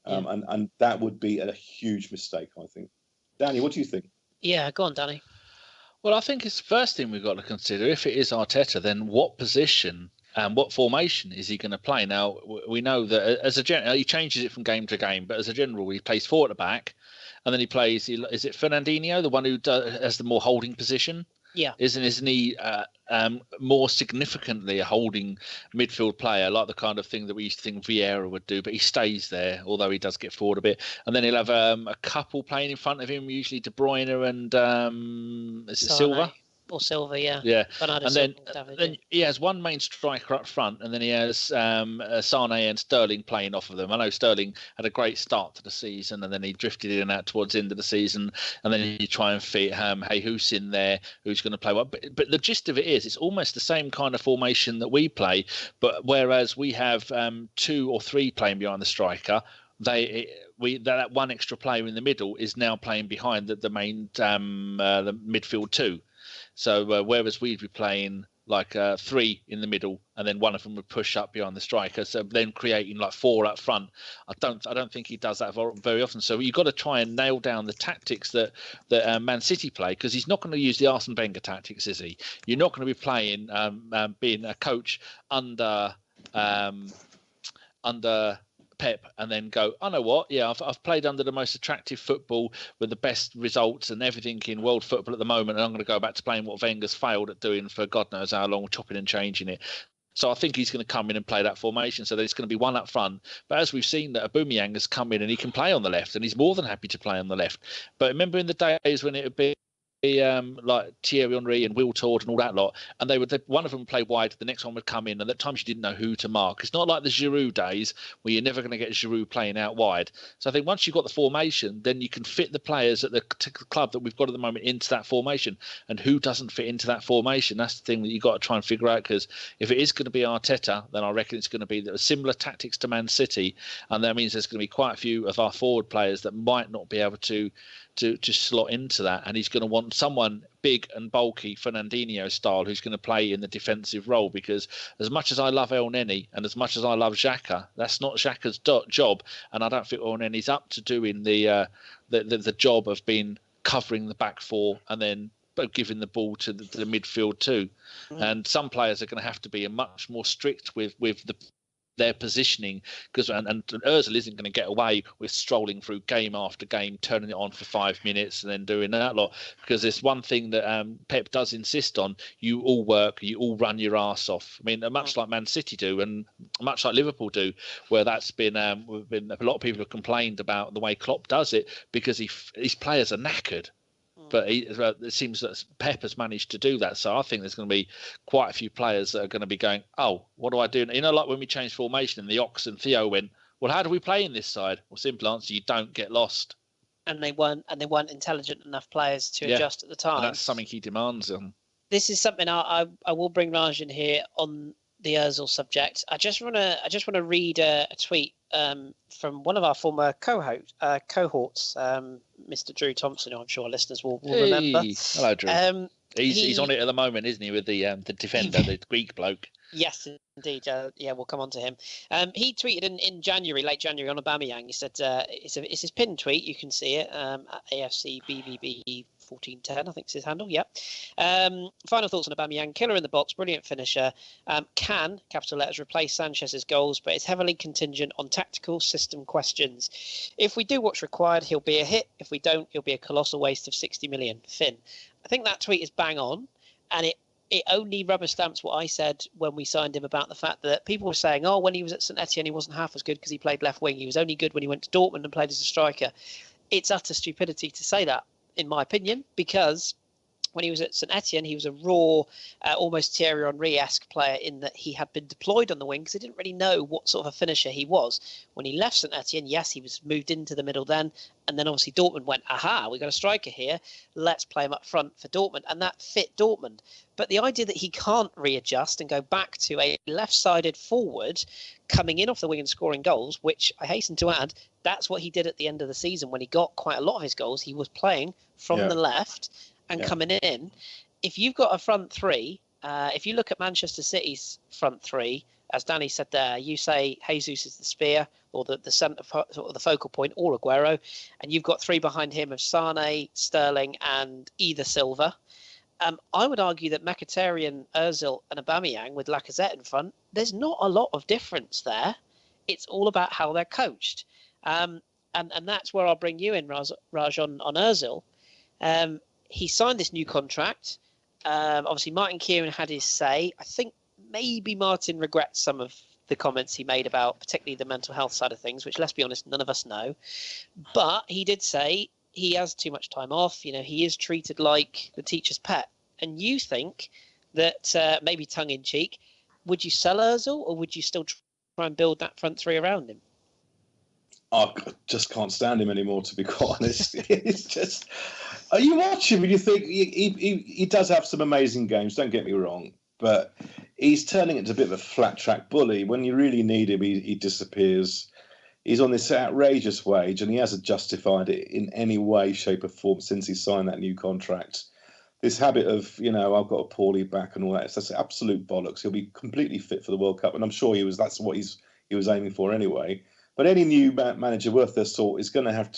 And that would be a huge mistake, I think. Danny, what do you think? Yeah, go on, Danny. Well, I think it's the first thing we've got to consider. If it is Arteta, then what position and what formation is he going to play? Now, we know that as a general, he changes it from game to game, but as a general, he plays four at the back, and then he plays. Is it Fernandinho, the one who has the more holding position? Yeah. Isn't he more significantly a holding midfield player, like the kind of thing that we used to think Vieira would do, but he stays there, although he does get forward a bit. And then he'll have a couple playing in front of him, usually De Bruyne and is it Silva? Or Silva, yeah. Yeah. Bernardo and then, Silva, David, then he has one main striker up front, and then he has Sane and Sterling playing off of them. I know Sterling had a great start to the season, and then he drifted in and out towards the end of the season, and then you try and fit Jesus in there, who's going to play well. But the gist of it is, it's almost the same kind of formation that we play, but whereas we have two or three playing behind the striker, that one extra player in the middle is now playing behind the main the midfield two. So whereas we'd be playing like three in the middle, and then one of them would push up behind the striker, so then creating like four up front. I don't think he does that very often. So you've got to try and nail down the tactics that Man City play, because he's not going to use the Arsene Wenger tactics, is he? You're not going to be playing being a coach under Pep and then go, I know what, yeah, I've played under the most attractive football with the best results and everything in world football at the moment, and I'm going to go back to playing what Wenger's failed at doing for God knows how long, chopping and changing it. So I think he's going to come in and play that formation, so there's going to be one up front. But as we've seen, that Aubameyang has come in and he can play on the left, and he's more than happy to play on the left. But remember in the days when it would be like Thierry Henry and Will Tord and all that lot, and one of them would play wide, the next one would come in, and at times you didn't know who to mark. It's not like the Giroud days where you're never going to get Giroud playing out wide. So I think once you've got the formation, then you can fit the players at the club that we've got at the moment into that formation. And who doesn't fit into that formation? That's the thing that you've got to try and figure out, because if it is going to be Arteta, then I reckon it's going to be similar tactics to Man City, and that means there's going to be quite a few of our forward players that might not be able to slot into that, and he's going to want someone big and bulky, Fernandinho style, who's going to play in the defensive role. Because as much as I love El Neni and as much as I love Xhaka, that's not Xhaka's job, and I don't think El Neni's up to doing the job of covering the back four and then giving the ball to the midfield too. And some players are going to have to be much more strict with their positioning, because and Ozil isn't going to get away with strolling through game after game, turning it on for 5 minutes and then doing that lot, because it's one thing that Pep does insist on: you all work, you all run your arse off. I mean, much like Man City do, and much like Liverpool do, where that's been a lot of people have complained about the way Klopp does it, because his players are knackered. But it seems that Pep has managed to do that. So I think there's going to be quite a few players that are going to be going, oh, what do I do? You know, like when we changed formation and the Ox and Theo went, well, how do we play in this side? Well, simple answer, you don't get lost. And they weren't intelligent enough players to adjust at the time. And that's something he demands. This is something I will bring Raj in here on the Ozil subject. I just want to read a tweet from one of our former cohorts, Mr. Drew Thompson, who I'm sure listeners will remember. Hello, Drew. He's on it at the moment, isn't he, with the defender, the Greek bloke? Yes, indeed. We'll come on to him. He tweeted in January, late January, on Aubameyang. He said it's his pinned tweet. You can see it. At AFC BBB 1410, I think is his handle. Yep. Final thoughts on Aubameyang: killer in the box, brilliant finisher. Can, capital letters, replace Sanchez's goals, but it's heavily contingent on tactical system questions. If we do what's required, he'll be a hit. If we don't, he'll be a colossal waste of 60 million. Finn. I think that tweet is bang on, and it only rubber stamps what I said when we signed him about the fact that people were saying, oh, when he was at St Etienne, he wasn't half as good because he played left wing. He was only good when he went to Dortmund and played as a striker. It's utter stupidity to say that, in my opinion, because when he was at St Etienne, he was a raw, almost Thierry Henry-esque player in that he had been deployed on the wing because he didn't really know what sort of a finisher he was. When he left St Etienne, yes, he was moved into the middle then, and then obviously Dortmund went, aha, we've got a striker here, let's play him up front for Dortmund, and that fit Dortmund. But the idea that he can't readjust and go back to a left-sided forward coming in off the wing and scoring goals, which I hasten to add, that's what he did at the end of the season when he got quite a lot of his goals. He was playing from the left and coming in. If you've got a front three, if you look at Manchester City's front three, as Danny said there, you say Jesus is the spear or the centre, or the focal point, or Aguero, and you've got three behind him of Sane, Sterling, and either Silva. I would argue that Mkhitaryan, Ozil, and Aubameyang with Lacazette in front, there's not a lot of difference there. It's all about how they're coached, and that's where I'll bring you in, Raj, on Ozil. He signed this new contract. Obviously, Martin Keown had his say. I think maybe Martin regrets some of the comments he made about particularly the mental health side of things, which, let's be honest, none of us know. But he did say he has too much time off. You know, he is treated like the teacher's pet. And you think that, maybe tongue-in-cheek, would you sell Ozil, or would you still try and build that front three around him? I just can't stand him anymore, to be quite honest. It's just, you watch him and you think he does have some amazing games, don't get me wrong, but he's turning into a bit of a flat track bully. When you really need him, he disappears. He's on this outrageous wage, and he hasn't justified it in any way, shape or form since he signed that new contract. This habit of, I've got a poorly back and all that, that's absolute bollocks. He'll be completely fit for the World Cup, and I'm sure that's what he was aiming for anyway. But any new manager worth their salt is going to have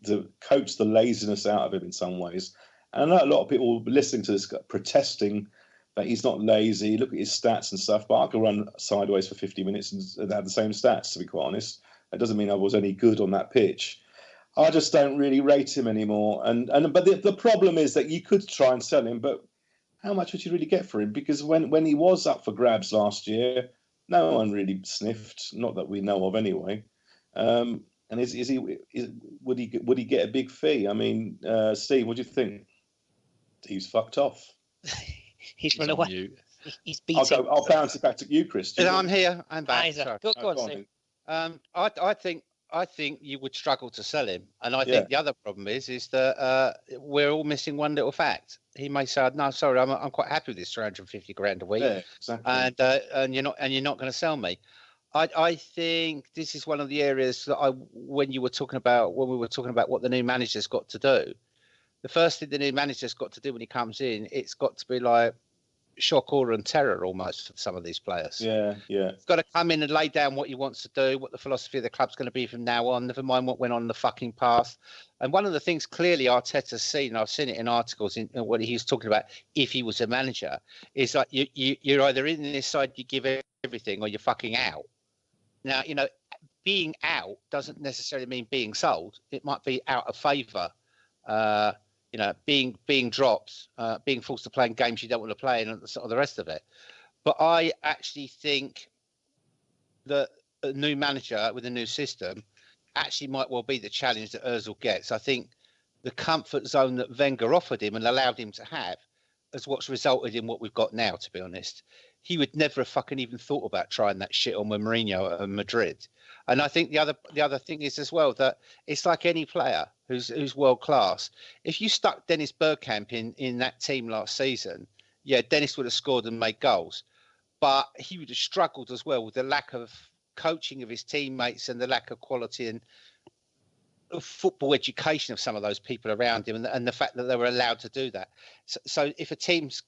to coach the laziness out of him in some ways. And I know a lot of people listening to this protesting that he's not lazy. Look at his stats and stuff. But I could run sideways for 50 minutes and have the same stats, to be quite honest. It doesn't mean I was any good on that pitch. I just don't really rate him anymore. But the problem is that you could try and sell him, but how much would you really get for him? Because when he was up for grabs last year, no one really sniffed, not that we know of anyway. And would he get a big fee? I mean, Steve, what do you think? He's fucked off. He's run on away. mute. He's beating. I'll bounce it back to you, Chris. I'm here. I'm back. Go Oh, on, go on, Steve. then. I think you would struggle to sell him, and I think the other problem is that we're all missing one little fact. He may say, "No, sorry, I'm quite happy with this 350 grand a week," Yeah, exactly. and you're not going to sell me. I think this is one of the areas that when we were talking about what the new manager's got to do, the first thing the new manager's got to do when he comes in, it's got to be like shock, awe, and terror almost for some of these players. Yeah. He's got to come in and lay down what he wants to do, what the philosophy of the club's going to be from now on, never mind what went on the fucking past. And one of the things clearly Arteta's seen, and I've seen it in articles in what he was talking about, if he was a manager, is like you're either in this side, you give everything, or you're fucking out. Now, being out doesn't necessarily mean being sold. It might be out of favour. Being dropped, being forced to play in games you don't want to play in, and sort of the rest of it. But I actually think that a new manager with a new system actually might well be the challenge that Ozil gets. I think the comfort zone that Wenger offered him and allowed him to have is what's resulted in what we've got now, to be honest. He would never have fucking even thought about trying that shit on with Mourinho at Madrid. And I think the other thing is as well that it's like any player who's world class. If you stuck Dennis Bergkamp in that team last season, yeah, Dennis would have scored and made goals, but he would have struggled as well with the lack of coaching of his teammates and the lack of quality and football education of some of those people around him, and the fact that they were allowed to do that. So if a team's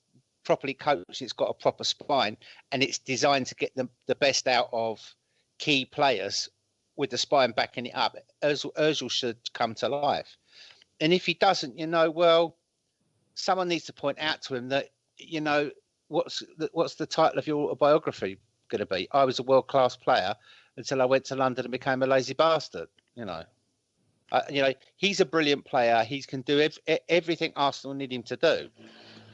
properly coached, it's got a proper spine, and it's designed to get the best out of key players with the spine backing it up, Ozil should come to life. And if he doesn't, someone needs to point out to him that, what's the title of your autobiography going to be? I was a world-class player until I went to London and became a lazy bastard. He's a brilliant player. He can do everything Arsenal need him to do.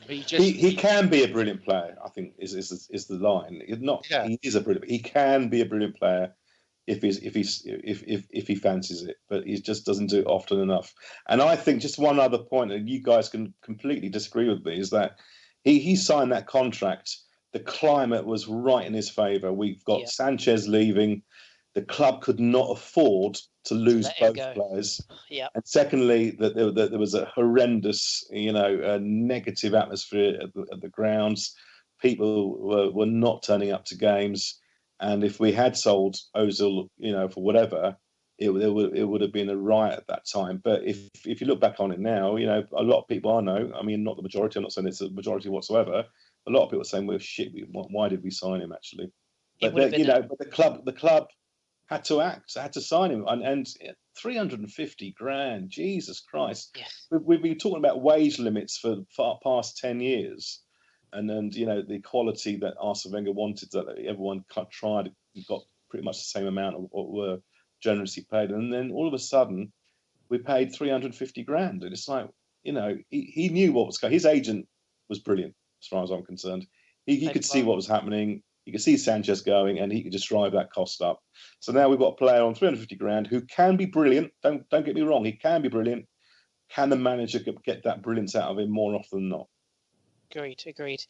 He can be a brilliant player, I think, is the line. He is a brilliant. He can be a brilliant player if he fancies it, but he just doesn't do it often enough. And I think just one other point that you guys can completely disagree with me is that he signed that contract. The climate was right in his favour. We've got Sanchez leaving. The club could not afford to lose both players. Yeah. And secondly, that there was a horrendous, negative atmosphere at the grounds. People were not turning up to games. And if we had sold Ozil, for whatever, it would have been a riot at that time. But if you look back on it now, a lot of people I know, I mean, not the majority, I'm not saying it's a majority whatsoever. A lot of people are saying, well, shit, why did we sign him, actually? But, but the club had to act, had to sign him. And 350 grand, Jesus Christ. Yes. We've been talking about wage limits for the past 10 years. And the quality that Arsene Wenger wanted, that everyone tried, got pretty much the same amount of what were generously paid. And then all of a sudden, we paid 350 grand. And it's like, he knew what was going. His agent was brilliant, as far as I'm concerned. He could see what was happening. You could see Sanchez going, and he could just drive that cost up. So now we've got a player on 350 grand who can be brilliant. Don't get me wrong, he can be brilliant. Can the manager get that brilliance out of him more often than not? Agreed.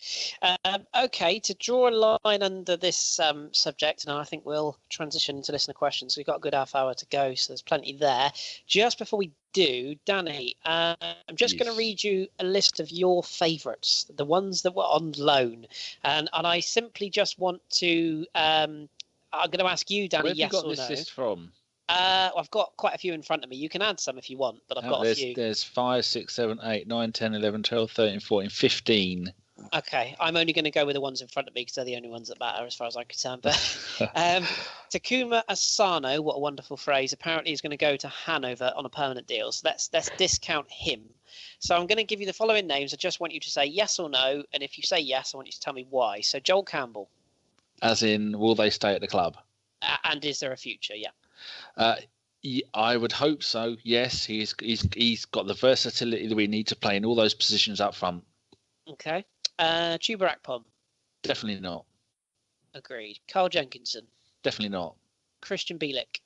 Okay, to draw a line under this subject, and I think we'll transition into listener questions. We've got a good half hour to go, so there's plenty there. Just before we do, Danny, I'm just going to read you a list of your favourites, the ones that were on loan, and I simply just want to. I'm going to ask you, Danny, yes or no. Where have you got this list from? I've got quite a few in front of me. You can add some if you want, but I've got a few. There's 5, 6, 7, 8, 9, 10, 11, 12, 13, 14, 15. Okay, I'm only going to go with the ones in front of me because they're the only ones that matter as far as I'm concerned. But Takuma Asano, what a wonderful phrase, apparently is going to go to Hanover on a permanent deal. So let's discount him. So I'm going to give you the following names. I just want you to say yes or no. And if you say yes, I want you to tell me why. So Joel Campbell. As in, will they stay at the club? And is there a future? Yeah. I would hope so. Yes, he's got the versatility that we need to play in all those positions up front. Okay. Chuba Akpom. Definitely not. Agreed. Carl Jenkinson. Definitely not. Christian Bielik.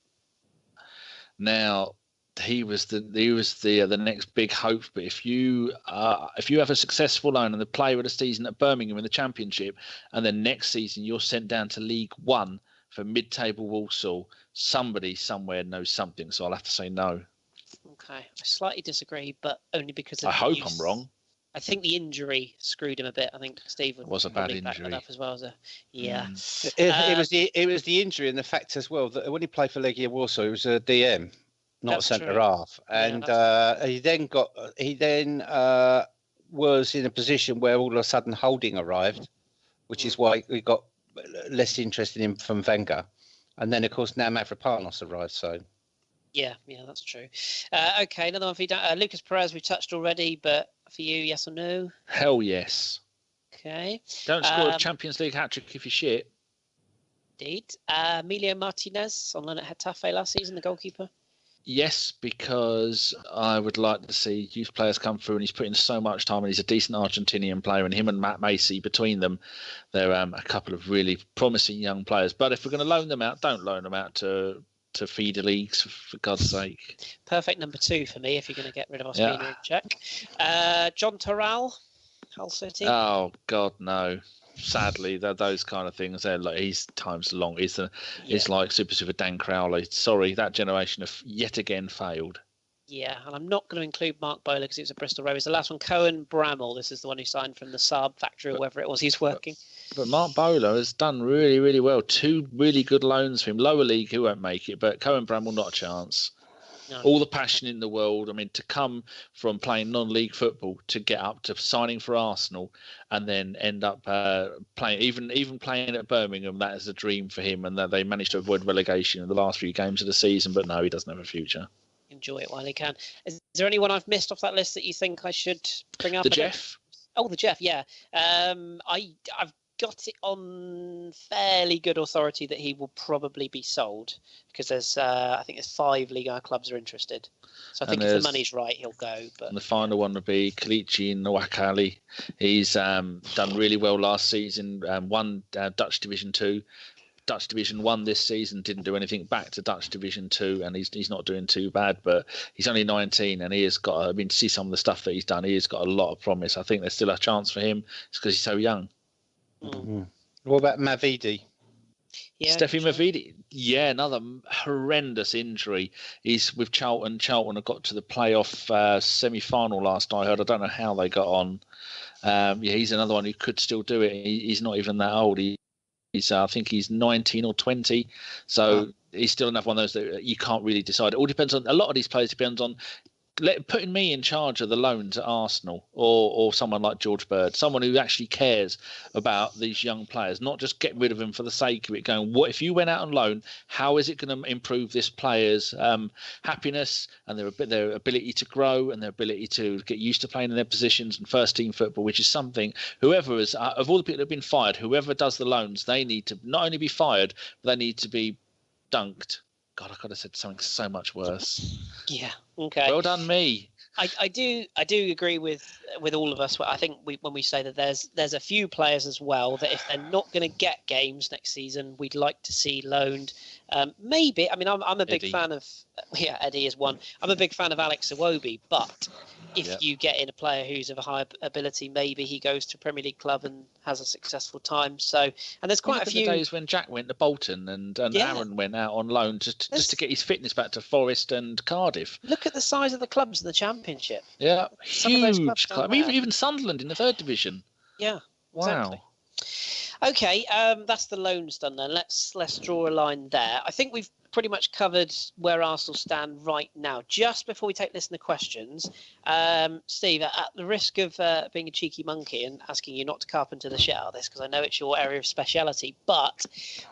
Now, he was the next big hope. But if you have a successful loan and the player of the season at Birmingham in the Championship, and then next season you're sent down to League One for mid-table Walsall, somebody somewhere knows something. So I'll have to say no. Okay, I slightly disagree, but only because I hope I'm wrong. I think the injury screwed him a bit. I think Steve would was a bad back that injury up as well as yeah. It was the injury and the fact as well that when he played for Legia Warsaw, he was a DM, not a centre half, and he then was in a position where all of a sudden Holding arrived, which is why we got less interest in him from Wenger, and then of course now Mavropanos arrived. So. Yeah, that's true. Okay, another one for you, Lucas Perez. We've touched already, but for you, yes or no? Hell yes. Okay. Don't score a Champions League hat-trick if you're shit. Indeed. Emilio Martinez on loan at Getafe last season, the goalkeeper. Yes, because I would like to see youth players come through, and he's put in so much time, and he's a decent Argentinian player, and him and Matt Macy, between them, they're a couple of really promising young players. But if we're going to loan them out, don't loan them out to feeder leagues, for God's sake. Perfect number 2 for me if you're going to get rid of Ospina in check. John Terral, Hull City. Oh God, no. Sadly, those kind of things. They're like his time's long. It's like Super Dan Crowley. Sorry, that generation have yet again failed. Yeah, and I'm not going to include Mark Bowler because it was at Bristol Rovers. The last one, Cohen Bramall. This is the one who signed from the Saab factory or wherever it was he's working. But Mark Bowler has done really, really well. 2 really good loans for him. Lower league, who won't make it, but Cohen Bramall, not a chance. No. All the passion in the world. I mean, to come from playing non-league football to get up to signing for Arsenal and then end up playing, even playing at Birmingham, that is a dream for him. And that they managed to avoid relegation in the last few games of the season. But no, he doesn't have a future. Enjoy it while he can. Is there anyone I've missed off that list that you think I should bring up? The Jeff. Oh, the Jeff, yeah. I've got it on fairly good authority that he will probably be sold because there's I think there's 5 Ligue 1 clubs are interested. So I think if the money's right, he'll go. But and the final one would be Kalichi Nwakali. He's done really well last season. Won Dutch Division 2. Dutch Division 1 this season, didn't do anything, back to Dutch Division 2, and he's not doing too bad, but he's only 19 and he has got, I mean, to see some of the stuff that he's done, he has got a lot of promise. I think there's still a chance for him because he's so young. Mm-hmm. What about Mavidi? Yeah, Steffi Mavidi, another horrendous injury. He's with Charlton. Charlton have got to the playoff semi-final last night. I don't know how they got on. He's another one who could still do it. He's not even that old. I think he's 19 or 20, so he's still another one of those that you can't really decide. It all depends on, a lot of these players depends on putting me in charge of the loans at Arsenal or someone like George Bird, someone who actually cares about these young players, not just get rid of them for the sake of it, going, what if you went out on loan, how is it going to improve this player's happiness and their ability to grow and their ability to get used to playing in their positions and first team football, which is something whoever is, of all the people that have been fired, whoever does the loans, they need to not only be fired, but they need to be dunked. God, I could have said something so much worse. Yeah. Okay. Well done, me. I do agree with all of us. I think when we say that there's a few players as well that if they're not going to get games next season, we'd like to see loaned. Maybe. I mean, I'm a big fan of. Yeah, Eddie is one. I'm a big fan of Alex Iwobi, but if you get in a player who's of a high ability, maybe he goes to a Premier League club and has a successful time. So, and there's quite a few days when Jack went to Bolton and Aaron went out on loan just to get his fitness back to Forest and Cardiff. Look at the size of the clubs in the Championship. Yeah, huge club. I mean, even Sunderland in the 3rd division. Yeah. Wow. Exactly. Okay, that's the loans done then. Let's draw a line there. I think we've pretty much covered where Arsenal stand right now. Just before we take listener questions, Steve, at the risk of being a cheeky monkey and asking you not to carpenter the shit out of this, because I know it's your area of speciality, but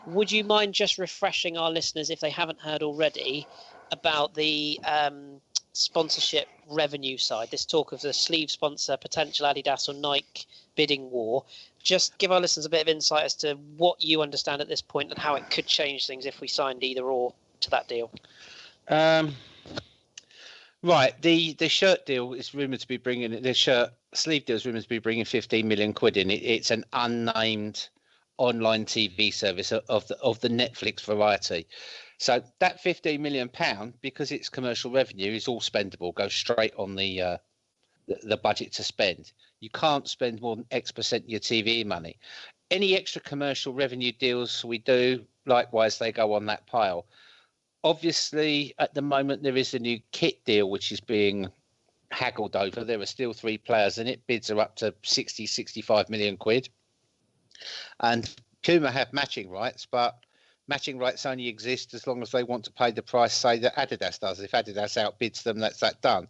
would you mind just refreshing our listeners, if they haven't heard already, about the sponsorship revenue side, this talk of the sleeve sponsor, potential Adidas or Nike bidding war? Just give our listeners a bit of insight as to what you understand at this point and how it could change things if we signed either or to that deal. Right, the shirt deal is rumoured to be bringing, the shirt sleeve deal is rumoured to be bringing 15 million quid in. It's an unnamed online TV service of the Netflix variety. So that £15 million, because it's commercial revenue, is all spendable, goes straight on the budget to spend. You can't spend more than X% of your TV money. Any extra commercial revenue deals we do, likewise, they go on that pile. Obviously, at the moment, there is a new kit deal which is being haggled over. There are still 3 players, and it bids are up to 60, 65 million quid. And Puma have matching rights, but matching rights only exist as long as they want to pay the price, say, that Adidas does. If Adidas outbids them, that's that done.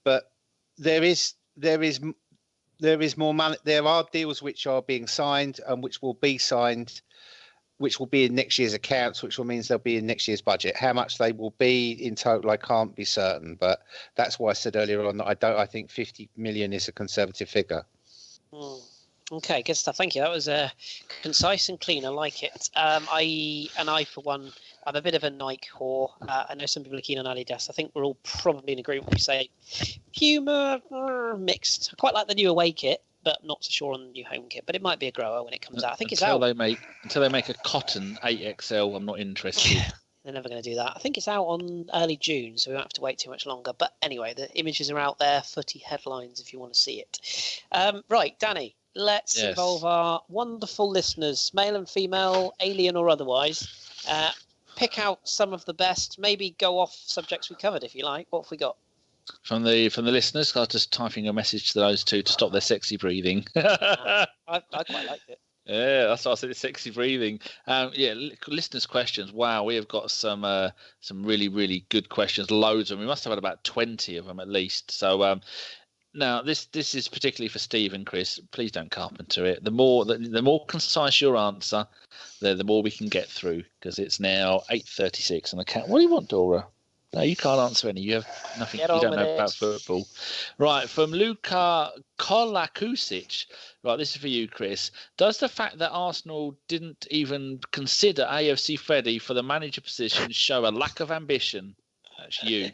But there is more money. There are deals which are being signed and which will be signed, which will be in next year's accounts, which will means they'll be in next year's budget. How much they will be in total, I can't be certain. But that's why I said earlier on that I think 50 million is a conservative figure. Okay, good stuff. Thank you. That was concise and clean. I like it. I for one, I'm a bit of a Nike whore. I know some people are keen on Adidas. I think we're all probably in agreement when we say Puma mixed. I quite like the new away kit, but not so sure on the new home kit. But it might be a grower when it comes out. I think until it's out. Until they make a cotton 8XL, I'm not interested. They're never going to do that. I think it's out on early June, so we won't have to wait too much longer. But anyway, the images are out there, footy headlines if you want to see it. Right, Danny. Let's involve our wonderful listeners, male and female, alien or otherwise. Pick out some of the best. Maybe go off subjects we covered, if you like. What have we got? From the listeners, I was just typing a message to those two to stop their sexy breathing. I quite liked it. Yeah, that's what I said. Sexy breathing. Listeners' questions. Wow, we have got some really, really good questions. Loads of them. We must have had about 20 of them at least. So. Now, this is particularly for Steve and Kris. Please don't carpenter it. The more concise your answer, the more we can get through, because it's now 8:36 on the count. What do you want, Dora? No, you can't answer any. You have nothing. You don't know about football. Right, from Luka Kolakusic. Right, this is for you, Kris. Does the fact that Arsenal didn't even consider AFC Freddie for the manager position show a lack of ambition? That's you.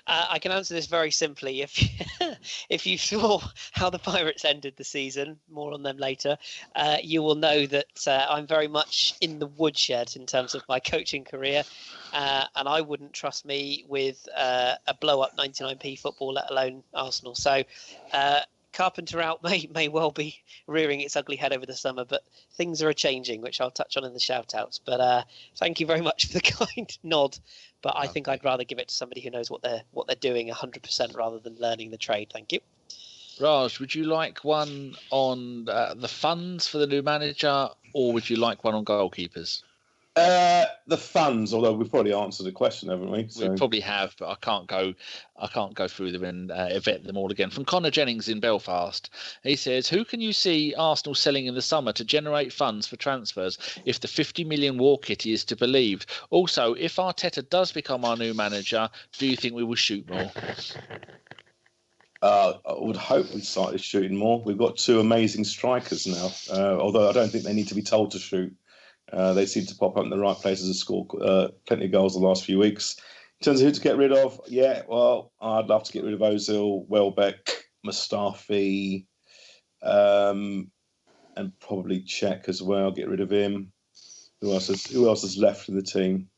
I can answer this very simply. If you saw how the Pirates ended the season, more on them later, you will know that I'm very much in the woodshed in terms of my coaching career, and I wouldn't trust me with a blow-up 99p football, let alone Arsenal. So Carpenter out may well be rearing its ugly head over the summer, but things are changing, which I'll touch on in the shout-outs. But thank you very much for the kind nod. But I think I'd rather give it to somebody who knows what they're doing 100% rather than learning the trade. Thank you. Raj, would you like one on the funds for the new manager, or would you like one on goalkeepers? The funds, although we've probably answered the question, haven't we? So. We probably have, but I can't go through them and vet them all again. From Connor Jennings in Belfast, he says, "Who can you see Arsenal selling in the summer to generate funds for transfers if the 50 million war kitty is to believe? Also, if Arteta does become our new manager, do you think we will shoot more?" I would hope we started shooting more. We've got 2 amazing strikers now, although I don't think they need to be told to shoot. They seem to pop up in the right places and score plenty of goals the last few weeks. In terms of who to get rid of, I'd love to get rid of Ozil, Welbeck, Mustafi, and probably Cech as well. Get rid of him. Who else is left in the team?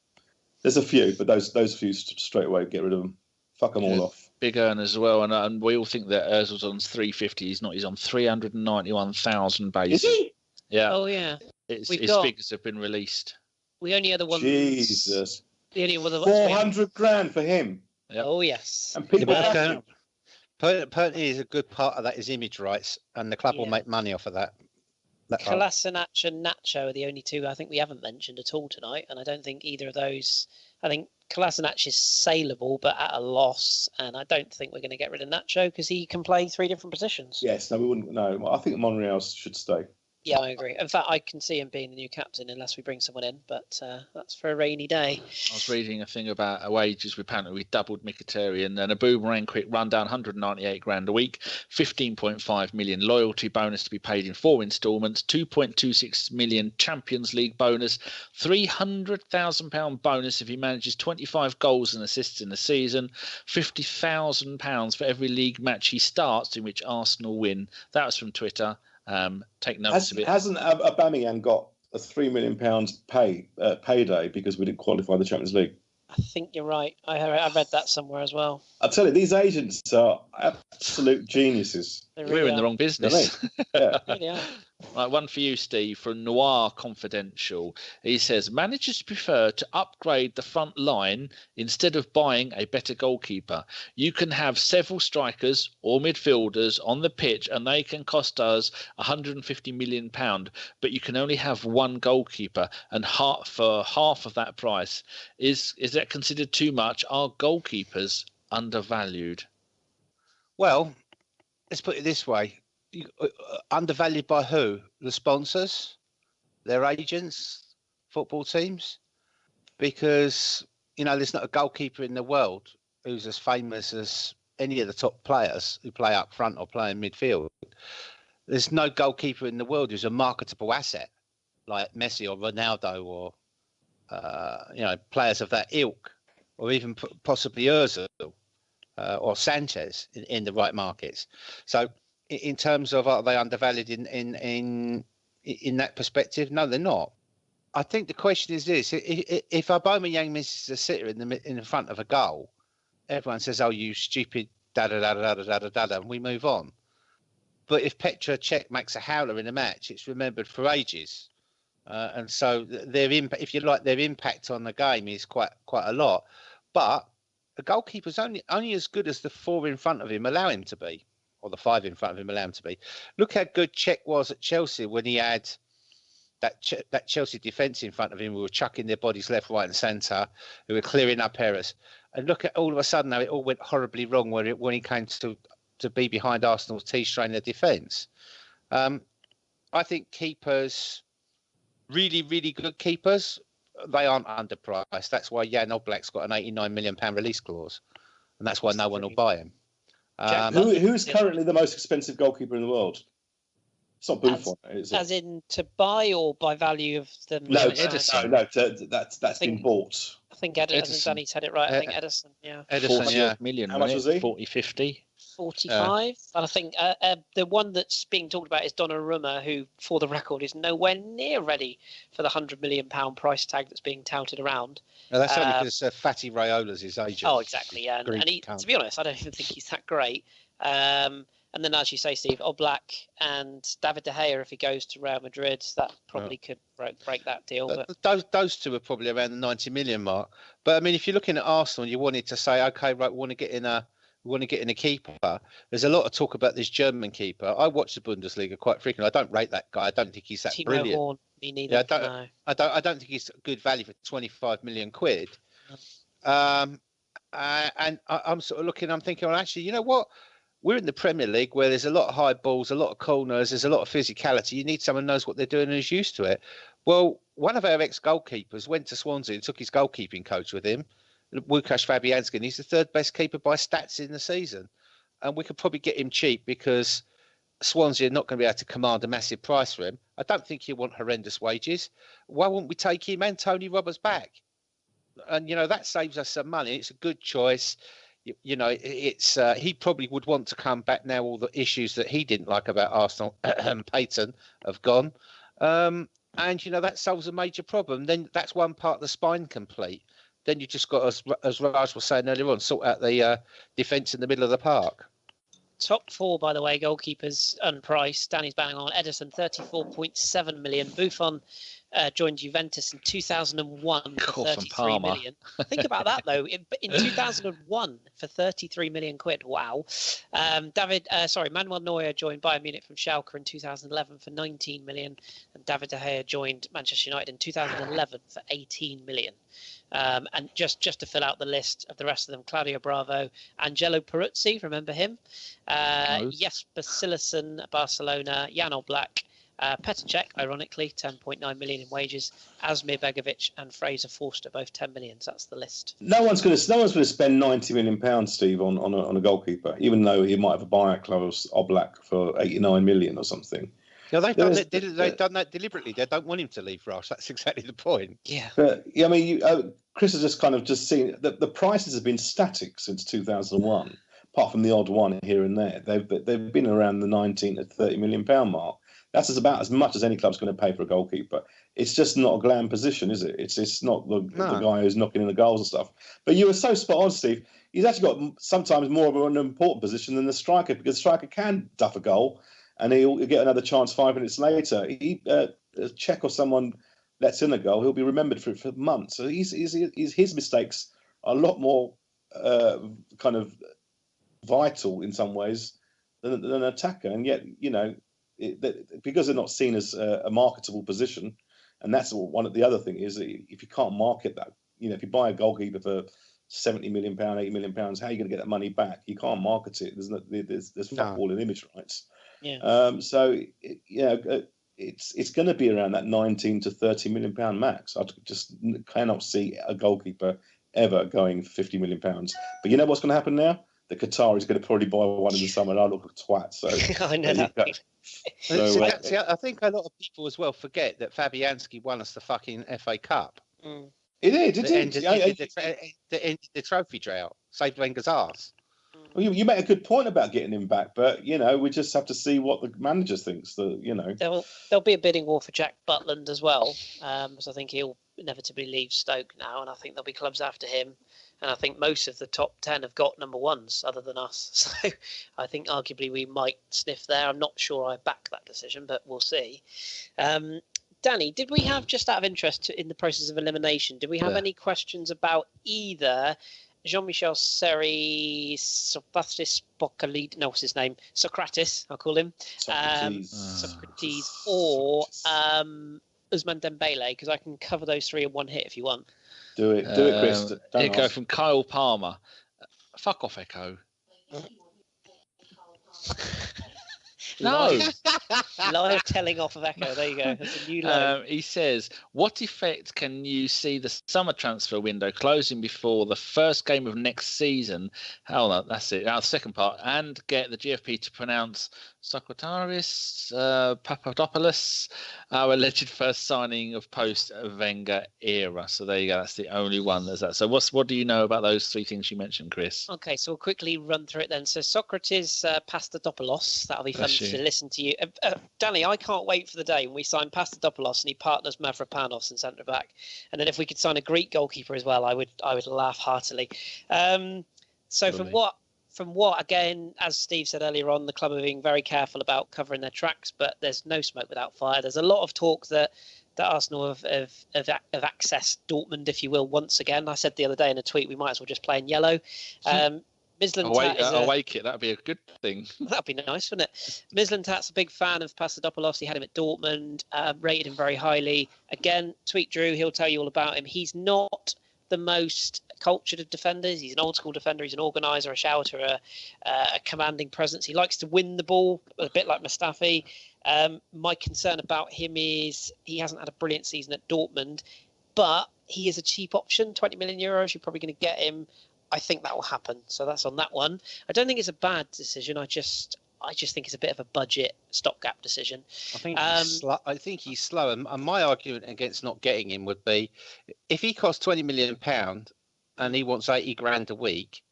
There's a few, but those few straight away, get rid of them. Fuck them all off. Big earners as well, and we all think that Ozil's on 350. He's not. He's on 391,000 base. Is he? Yeah. Oh yeah. His figures have been released. We only had the one. Jesus. The only other 400 grand for him. Yep. Oh yes. And people Apparently, is a good part of that is image rights, and the club will make money off of that. Kolasinac and Nacho are the only 2 I think we haven't mentioned at all tonight, and I don't think either of those. I think Kolasinac is saleable, but at a loss, and I don't think we're going to get rid of Nacho because he can play 3 different positions. Yes, no, we wouldn't. No, I think Monreal should stay. Yeah, I agree. In fact, I can see him being the new captain unless we bring someone in, but that's for a rainy day. I was reading a thing about wages. Apparently, we doubled Mkhitaryan, and a boomerang quick rundown, 198 grand a week, 15.5 million loyalty bonus to be paid in 4 instalments, 2.26 million Champions League bonus, £300,000 bonus if he manages 25 goals and assists in the season, £50,000 for every league match he starts in which Arsenal win. That was from Twitter. Take notes of it. Hasn't Aubameyang got a £3 million payday because we didn't qualify the Champions League. I think you're right. I read that somewhere as well. I tell you, these agents are absolute geniuses. We're in the wrong business. Yeah. Really are. Right, one for you, Steve, from Noir Confidential. He says, managers prefer to upgrade the front line instead of buying a better goalkeeper. You can have several strikers or midfielders on the pitch and they can cost us £150 million, but you can only have one goalkeeper and for half of that price. Is that considered too much? Are goalkeepers undervalued? Well, let's put it this way. Undervalued by who? The sponsors, their agents, football teams? Because, there's not a goalkeeper in the world who's as famous as any of the top players who play up front or play in midfield. There's no goalkeeper in the world who's a marketable asset like Messi or Ronaldo or, players of that ilk, or even possibly Ozil or Sanchez in the right markets. So, in terms of are they undervalued in that perspective? No, they're not. I think the question is this: if Aubameyang misses a sitter in the front of a goal, everyone says, "Oh, you stupid da da da da da da da da," and we move on. But if Petr Cech makes a howler in a match, it's remembered for ages, and so their impact, if you like, their impact on the game is quite a lot. But a goalkeeper's only as good as the four in front of him allow him to be. Or the five in front of him allow him to be. Look how good Cech was at Chelsea when he had that Chelsea defence in front of him who were chucking their bodies left, right and centre, who were clearing up errors. And look at all of a sudden how it all went horribly wrong when he came to be behind Arsenal's T-strain in the defence. I think keepers, really, really good keepers, they aren't underpriced. That's why Jan Oblak's got an £89 million release clause. And that's why no one will buy him. Who's currently the most expensive goalkeeper in the world? It's not Buffon, is it? As in to buy or by value of the... No, Edison. No, that's been bought. I think Edison. Danny said it right. I think Edison, yeah. Edison, 40 million, How much was he? 40, 50. 45. And I think the one that's being talked about is Donnarumma, who, for the record, is nowhere near ready for the £100 million price tag that's being touted around. No, that's only because Fatty Rayola's his agent. Oh, exactly, yeah. And he, to be honest, I don't even think he's that great. And then, as you say, Steve, Oblak and David De Gea, if he goes to Real Madrid, that probably could break that deal. But those two are probably around the 90 million mark. But I mean, if you're looking at Arsenal, and you wanted to say, okay, right, we want to get in a keeper. There's a lot of talk about this German keeper. I watch the Bundesliga quite frequently. I don't rate that guy. I don't think he's that brilliant. Horn, me neither. Yeah, I don't think he's good value for 25 million quid. And I'm sort of looking. I'm thinking, well, actually, you know what? We're in the Premier League where there's a lot of high balls, a lot of corners, there's a lot of physicality. You need someone who knows what they're doing and is used to it. Well, one of our ex-goalkeepers went to Swansea and took his goalkeeping coach with him, Łukasz Fabianski, and he's the third best keeper by stats in the season. And we could probably get him cheap because Swansea are not going to be able to command a massive price for him. I don't think he'll want horrendous wages. Why wouldn't we take him and Tony Roberts back? And, that saves us some money. It's a good choice. It's he probably would want to come back now. All the issues that he didn't like about Arsenal and Payton have gone, and that solves a major problem. Then that's one part of the spine complete. Then you just got, as Raj was saying earlier on, sort out the defence in the middle of the park. Top four, by the way, goalkeepers unpriced. Danny's bang on. Edison, 34.7 million. Buffon joined Juventus in 2001 for 33 million. Think about that, though. In 2001 for 33 million quid. Wow. Manuel Neuer joined Bayern Munich from Schalke in 2011 for 19 million. And David De Gea joined Manchester United in 2011 for 18 million. And just to fill out the list of the rest of them, Claudio Bravo, Angelo Peruzzi, remember him? Jesper Cillessen at Barcelona, Jan Oblak, Petr Cech, ironically, 10.9 million in wages, Asmir Begovic and Fraser Forster, both 10 million. So that's the list. No one's going to spend £90 million, Steve, on a goalkeeper, even though he might have a buyout clause, Oblak, for 89 million or something. No, they've done that deliberately. They don't want him to leave, Raj. That's exactly the point. Yeah. But I mean, Kris has just seen that the prices have been static since 2001, apart from the odd one here and there. They've been around the 19 to 30 million pound mark. That's about as much as any club's going to pay for a goalkeeper. It's just not a glam position, is it? It's not the guy who's knocking in the goals and stuff. But you were so spot on, Steve. He's actually got sometimes more of an important position than the striker, because the striker can duff a goal and he'll get another chance 5 minutes later. A check or someone lets in a goal, he'll be remembered for months. So his mistakes are a lot more kind of vital in some ways than an attacker. And yet, because they're not seen as a marketable position, and that's one of the other thing is, if you can't market that, if you buy a goalkeeper for £70 million, £80 million, how are you going to get that money back? You can't market it. There's fuck all in image rights. Yeah. So it's going to be around that 19 to 30 million pound max. I just cannot see a goalkeeper ever going for 50 million pounds. But you know what's going to happen now? The Qatar is going to probably buy one in the summer, and I look like a twat. So I know that. I think a lot of people as well forget that Fabianski won us the fucking FA Cup. Mm. It did. That ended the trophy drought. Saved Wenger's arse. Well, you make a good point about getting him back, but we just have to see what the manager thinks. There'll be a bidding war for Jack Butland as well, because I think he'll inevitably leave Stoke now, and I think there'll be clubs after him. And I think most of the top 10 have got number ones, other than us. So I think arguably we might sniff there. I'm not sure I back that decision, but we'll see. Danny, did we have, just out of interest in the process of elimination, did we have any questions about either Jean-Michel Seri, Socrates, what's his name? Socrates, I'll call him. Socrates, or Ousmane Dembele, because I can cover those three in one hit if you want. Do it, Chris. Echo from Kyle Palmer. Fuck off, Echo. No. Live telling off of Echo. There you go. That's a new low. He says, what effect can you see the summer transfer window closing before the first game of next season? Oh, no, that's it. Our second part. And get the GFP to pronounce Socrates Papadopoulos, our alleged first signing of post-Wenger era. So there you go. That's the only one. There's that. So what do you know about those three things you mentioned, Chris? Okay, so we'll quickly run through it then. So Socrates Papadopoulos, that'll be fun to listen to you. Danny, I can't wait for the day when we sign Papadopoulos and he partners Mavropanos in centre back. And then if we could sign a Greek goalkeeper as well, I would laugh heartily. So from what, again, as Steve said earlier on, the club are being very careful about covering their tracks, but there's no smoke without fire. There's a lot of talk that Arsenal have accessed Dortmund, if you will, once again. I said the other day in a tweet, we might as well just play in yellow. Awake it. That'd be a good thing. That'd be nice, wouldn't it? Mislintat's a big fan of Papadopoulos. He had him at Dortmund, rated him very highly. Again, tweet Drew. He'll tell you all about him. He's not the most cultured of defenders. He's an old school defender. He's an organiser, a shouter, a commanding presence. He likes to win the ball, a bit like Mustafi. My concern about him is he hasn't had a brilliant season at Dortmund, but he is a cheap option. 20 million euros. You're probably going to get him. I think that will happen. So that's on that one. I don't think it's a bad decision. I just think it's a bit of a budget stopgap decision. I think he's slow. And my argument against not getting him would be, if he costs £20 million and he wants 80 grand a week,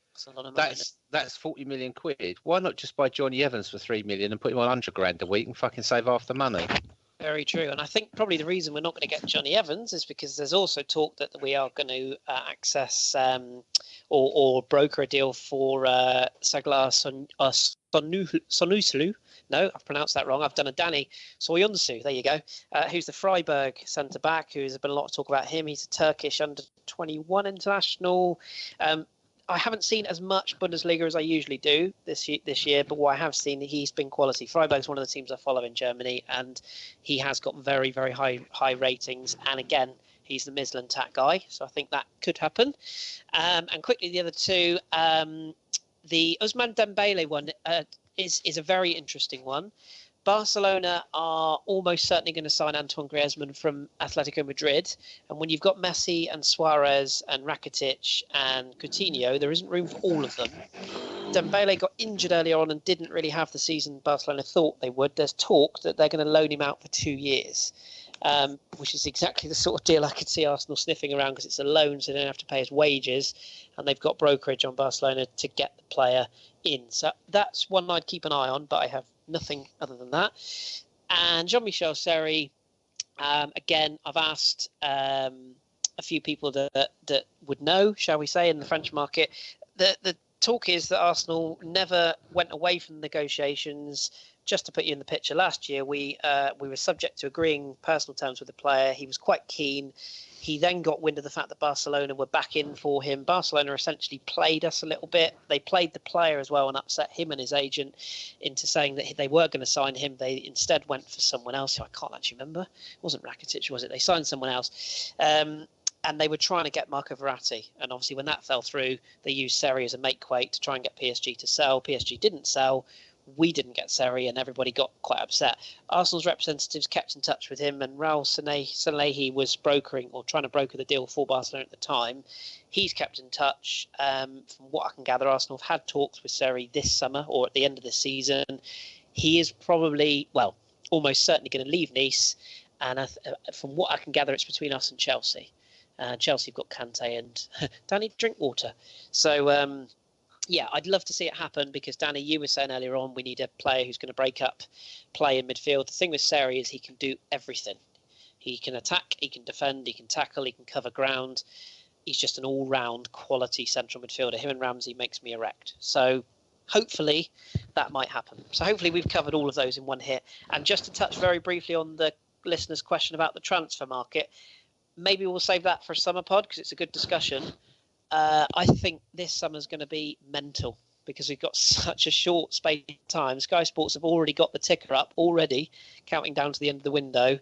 that's 40 million quid. Why not just buy Johnny Evans for 3 million and put him on 100 grand a week and fucking save half the money? Very true. And I think probably the reason we're not going to get Johnny Evans is because there's also talk that we are going to access or broker a deal for Saglar Sonuslu. No, I've pronounced that wrong. I've done a Danny Soyuncu. There you go. Who's the Freiburg centre-back, who's been a lot of talk about him. He's a Turkish under-21 international. I haven't seen as much Bundesliga as I usually do this year, but what I have seen, he's been quality. Freiburg's one of the teams I follow in Germany, and he has got very, very high ratings. And again, he's the Mislintat guy, so I think that could happen. And quickly, the other two, the Ousmane Dembele one is a very interesting one. Barcelona are almost certainly going to sign Antoine Griezmann from Atletico Madrid. And when you've got Messi and Suarez and Rakitic and Coutinho, there isn't room for all of them. Dembele got injured earlier on and didn't really have the season Barcelona thought they would. There's talk that they're going to loan him out for 2 years, which is exactly the sort of deal I could see Arsenal sniffing around, because it's a loan, so they don't have to pay his wages. And they've got brokerage on Barcelona to get the player in. So that's one I'd keep an eye on, but I have nothing other than that. And Jean-Michel Seri, again, I've asked a few people that would know, shall we say, in the French market. The talk is that Arsenal never went away from negotiations. Just to put you in the picture, last year we were subject to agreeing personal terms with the player. He was quite keen. He then got wind of the fact that Barcelona were back in for him. Barcelona essentially played us a little bit. They played the player as well and upset him and his agent into saying that they were going to sign him. They instead went for someone else who I can't actually remember. It wasn't Rakitic, was it? They signed someone else. And they were trying to get Marco Verratti. And obviously when that fell through, they used Seri as a make-weight to try and get PSG to sell. PSG didn't sell. We didn't get Seri, and everybody got quite upset. Arsenal's representatives kept in touch with him, and Raul Sanllehi was brokering or trying to broker the deal for Barcelona at the time. He's kept in touch. From what I can gather, Arsenal have had talks with Seri this summer or at the end of the season. He is probably, well, almost certainly going to leave Nice, and from what I can gather, it's between us and Chelsea. Chelsea have got Kante and Danny Drinkwater. So, yeah, I'd love to see it happen because, Danny, you were saying earlier on we need a player who's going to break up play in midfield. The thing with Seri is he can do everything. He can attack, he can defend, he can tackle, he can cover ground. He's just an all-round quality central midfielder. Him and Ramsey makes me erect. So hopefully that might happen. So hopefully we've covered all of those in one hit. And just to touch very briefly on the listener's question about the transfer market, maybe we'll save that for a summer pod because it's a good discussion. I think this summer's going to be mental because we've got such a short space of time. Sky Sports have already got the ticker up already, counting down to the end of the window.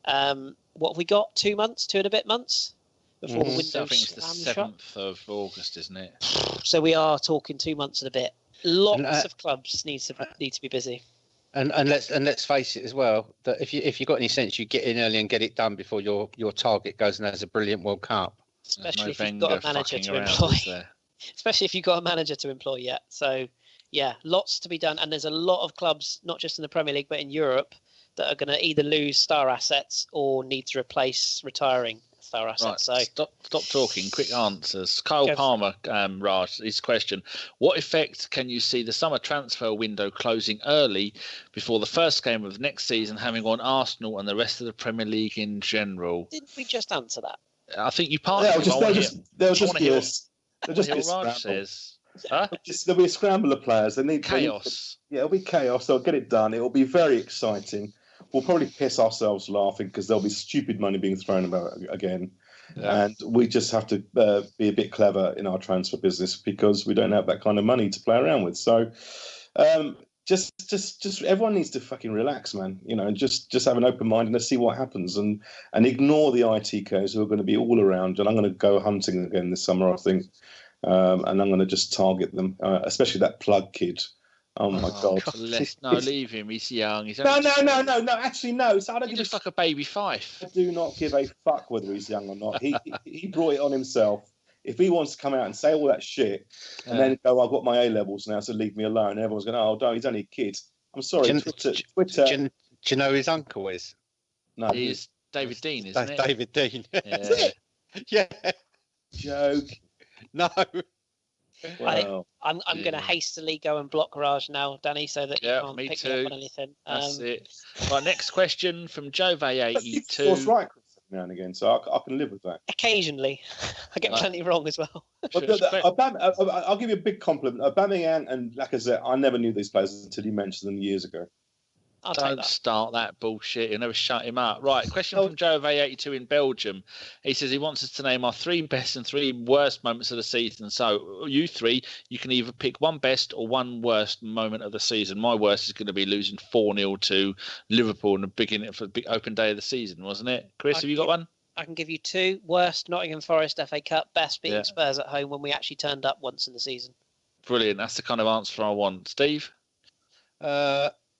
What have we got? 2 months, 2 and a bit months before the window. I think it's the 7th of August, isn't it? So we are talking 2 months and a bit. Lots of clubs need to be busy. And let's face it as well that if you've got any sense, you get in early and get it done before your target goes and has a brilliant World Cup. Especially if you've got a manager to employ. Especially if you've got a manager to employ yet. So, yeah, lots to be done. And there's a lot of clubs, not just in the Premier League, but in Europe, that are going to either lose star assets or need to replace retiring star assets. Right, so stop talking. Quick answers. Kyle Palmer, Raj, his question. What effect can you see the summer transfer window closing early before the first game of the next season having on Arsenal and the rest of the Premier League in general? Didn't we just answer that? I think you partly. They'll just be Raj says. Huh? There'll be a scramble of players. They need chaos. It'll be chaos. They'll get it done. It'll be very exciting. We'll probably piss ourselves laughing because there'll be stupid money being thrown about again. Yeah. And we just have to be a bit clever in our transfer business because we don't have that kind of money to play around with. So just everyone needs to fucking relax, man. You know, just have an open mind and let's see what happens and ignore the ITKs who are going to be all around. And I'm going to go hunting again this summer, I think. And I'm going to just target them, especially that plug kid. Oh my God! Leave him. He's young. He's no. Actually, no. So I don't he looks like a baby Fife. I do not give a fuck whether he's young or not. He brought it on himself. If he wants to come out and say all that shit and then go, I've got my A levels now, so leave me alone. Everyone's going, oh, no, he's only a kid. I'm sorry. Twitter. Do you know who his uncle is? No, he's David Dean, isn't it? David Dean. Yeah. Yeah. Joke. No. Well, I'm going to hastily go and block Raj now, Danny, so that you can't pick me up on anything. That's it. Right, next question from Jove82. That's right, Chris, now and again, so I can live with that. Occasionally. I get plenty wrong as well. I'll give you a big compliment. Aubameyang and Lacazette, I never knew these players until you mentioned them years ago. Don't start that bullshit. You'll never shut him up. Right, question from Jove82 in Belgium. He says he wants us to name our 3 best and 3 worst moments of the season. So you 3, you can either pick 1 best or 1 worst moment of the season. My worst is going to be losing 4-0 to Liverpool in the beginning for the big open day of the season, wasn't it? Chris, have you got one? I can give you 2. Worst, Nottingham Forest FA Cup. Best, beating Spurs at home when we actually turned up once in the season. Brilliant. That's the kind of answer I want. Steve?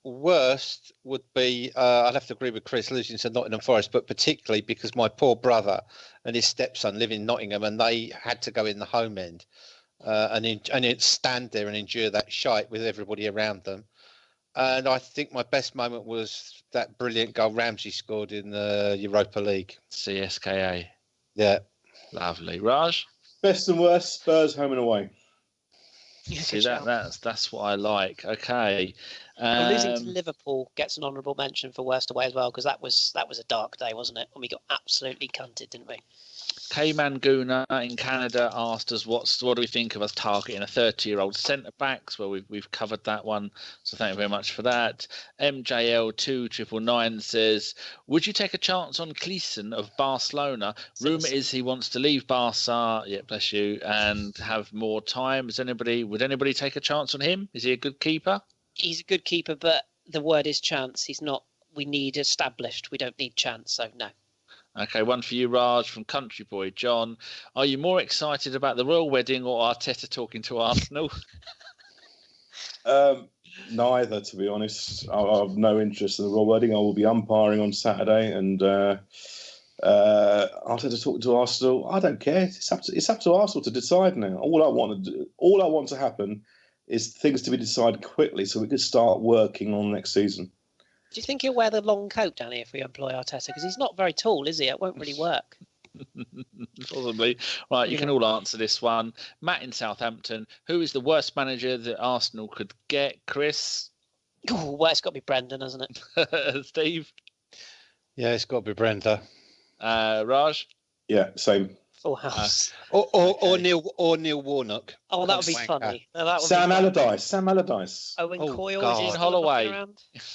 Worst would be, I'd have to agree with Chris, losing to Nottingham Forest, but particularly because my poor brother and his stepson live in Nottingham and they had to go in the home end and stand there and endure that shite with everybody around them. And I think my best moment was that brilliant goal Ramsey scored in the Europa League. CSKA. Yeah. Lovely. Raj? Best and worst, Spurs home and away. See that's what I like. Okay. Well, losing to Liverpool gets an honourable mention for worst away as well, because that was a dark day, wasn't it? When we got absolutely cunted, didn't we? K-Man Guna in Canada asked us what do we think of us targeting a 30-year-old centre backs? Well, we've covered that one, so thank you very much for that. MJL2999 says, would you take a chance on Klis of Barcelona? Rumour is he wants to leave Barca. Yeah, bless you, and have more time. Would anybody take a chance on him? Is he a good keeper? He's a good keeper, but the word is chance. He's not. We need established. We don't need chance. So no. Okay, one for you, Raj, from Country Boy John. Are you more excited about the royal wedding or Arteta talking to Arsenal? Neither, to be honest. I have no interest in the royal wedding. I will be umpiring on Saturday, and Arteta talking to Arsenal. I don't care. It's up to Arsenal to decide now. All I want to happen is things to be decided quickly, so we can start working on next season. Do you think he'll wear the long coat, Danny, if we employ Arteta? Because he's not very tall, is he? It won't really work. Probably. Right, you can all answer this one. Matt in Southampton. Who is the worst manager that Arsenal could get? Kris? Oh, well, it's got to be Brendan, hasn't it? Steve? Yeah, it's got to be Brenda. Raj? Yeah, same. Full House. Or Neil Warnock. Oh, that would be funny. Sam Allardyce. Owen Coyle. Ian Holloway.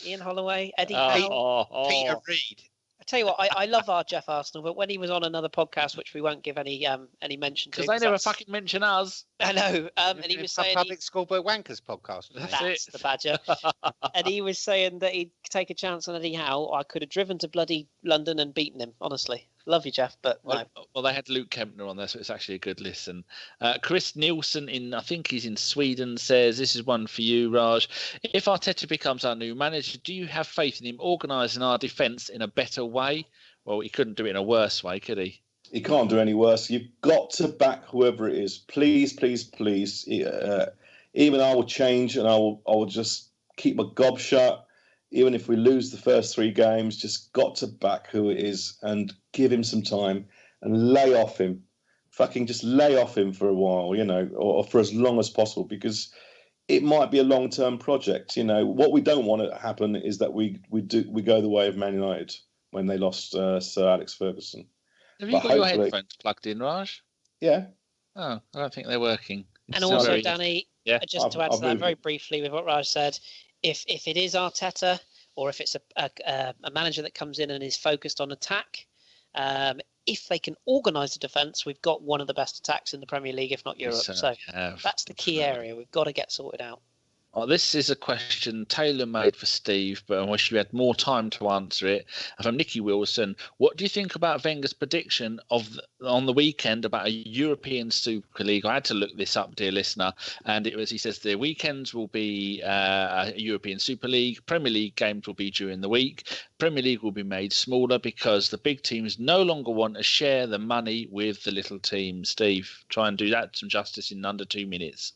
Ian Holloway. Eddie Peter Reid. I tell you what, I love our Jeff Arsenal, but when he was on another podcast, which we won't give any mention to, because they never fucking mention us. I know, and he was saying Public Schoolboy Wankers podcast. That's the Badger, and he was saying that he'd take a chance on Eddie Howe. I could have driven to bloody London and beaten him. Honestly, love you, Jeff, but no. Well, they had Luke Kempner on there, so it's actually a good listen. Chris Nielsen I think he's in Sweden, says, this is one for you, Raj. If Arteta becomes our new manager, do you have faith in him organising our defence in a better way? Well, he couldn't do it in a worse way, could he? He can't do any worse. You've got to back whoever it is. Please, please, please. Even I will change, and I will just keep my gob shut. Even if we lose the first 3 games, just got to back who it is and give him some time and lay off him. Fucking just lay off him for a while, or for as long as possible, because it might be a long-term project. What we don't want to happen is that we go the way of Man United when they lost Sir Alex Ferguson. Have you got your headphones plugged in, Raj? Yeah. Oh, I don't think they're working. And also, Danny, just to add to that very briefly with what Raj said, if it is Arteta or if it's a manager that comes in and is focused on attack, if they can organise the defence, we've got one of the best attacks in the Premier League, if not Europe. So that's the key area we've got to get sorted out. Oh, this is a question tailor-made for Steve, but I wish you had more time to answer it. From Nicky Wilson, what do you think about Wenger's prediction on the weekend about a European Super League? I had to look this up, dear listener, and he says the weekends will be a European Super League. Premier League games will be during the week. Premier League will be made smaller because the big teams no longer want to share the money with the little teams. Steve, try and do that some justice in under 2 minutes.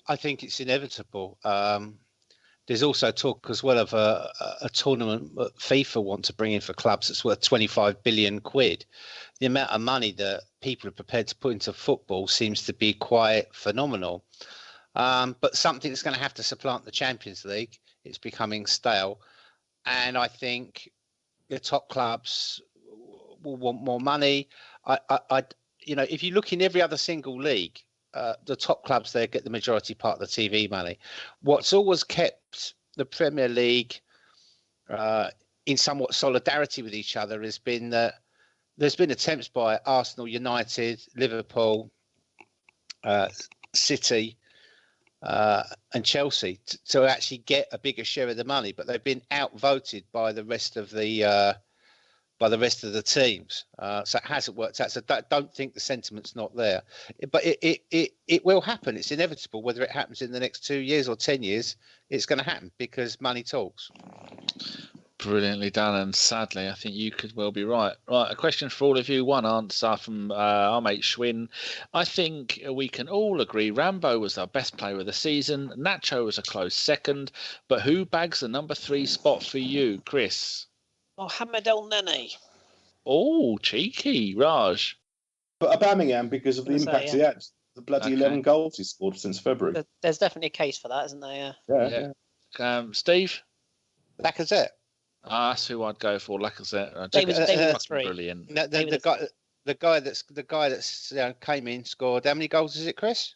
I think it's inevitable. There's also talk as well of a tournament that FIFA want to bring in for clubs that's worth 25 billion quid. The amount of money that people are prepared to put into football seems to be quite phenomenal. But something that's going to have to supplant the Champions League. It's becoming stale. And I think the top clubs will want more money. If you look in every other single league, the top clubs there get the majority part of the TV money. What's always kept the Premier League in somewhat solidarity with each other has been that there's been attempts by Arsenal, United, Liverpool, City, and Chelsea to actually get a bigger share of the money, but they've been outvoted by the rest of the teams. So it hasn't worked out. So don't think the sentiment's not there. But it will happen. It's inevitable. Whether it happens in the next 2 years or 10 years, it's going to happen because money talks. Brilliantly done, and sadly, I think you could well be right. Right, a question for all of you. One answer from our mate Schwinn. I think we can all agree Rambo was our best player of the season. Nacho was a close second. But who bags the number 3 spot for you, Kris? Mohamed El Nene. Oh, cheeky, Raj. But Aubameyang, because of the impact he had. The bloody 11 goals he scored since February. There's definitely a case for that, isn't there? Yeah. Steve? Lacazette. That's who I'd go for, Lacazette. They were 3. Brilliant. The guy that's came in, scored. How many goals is it, Chris?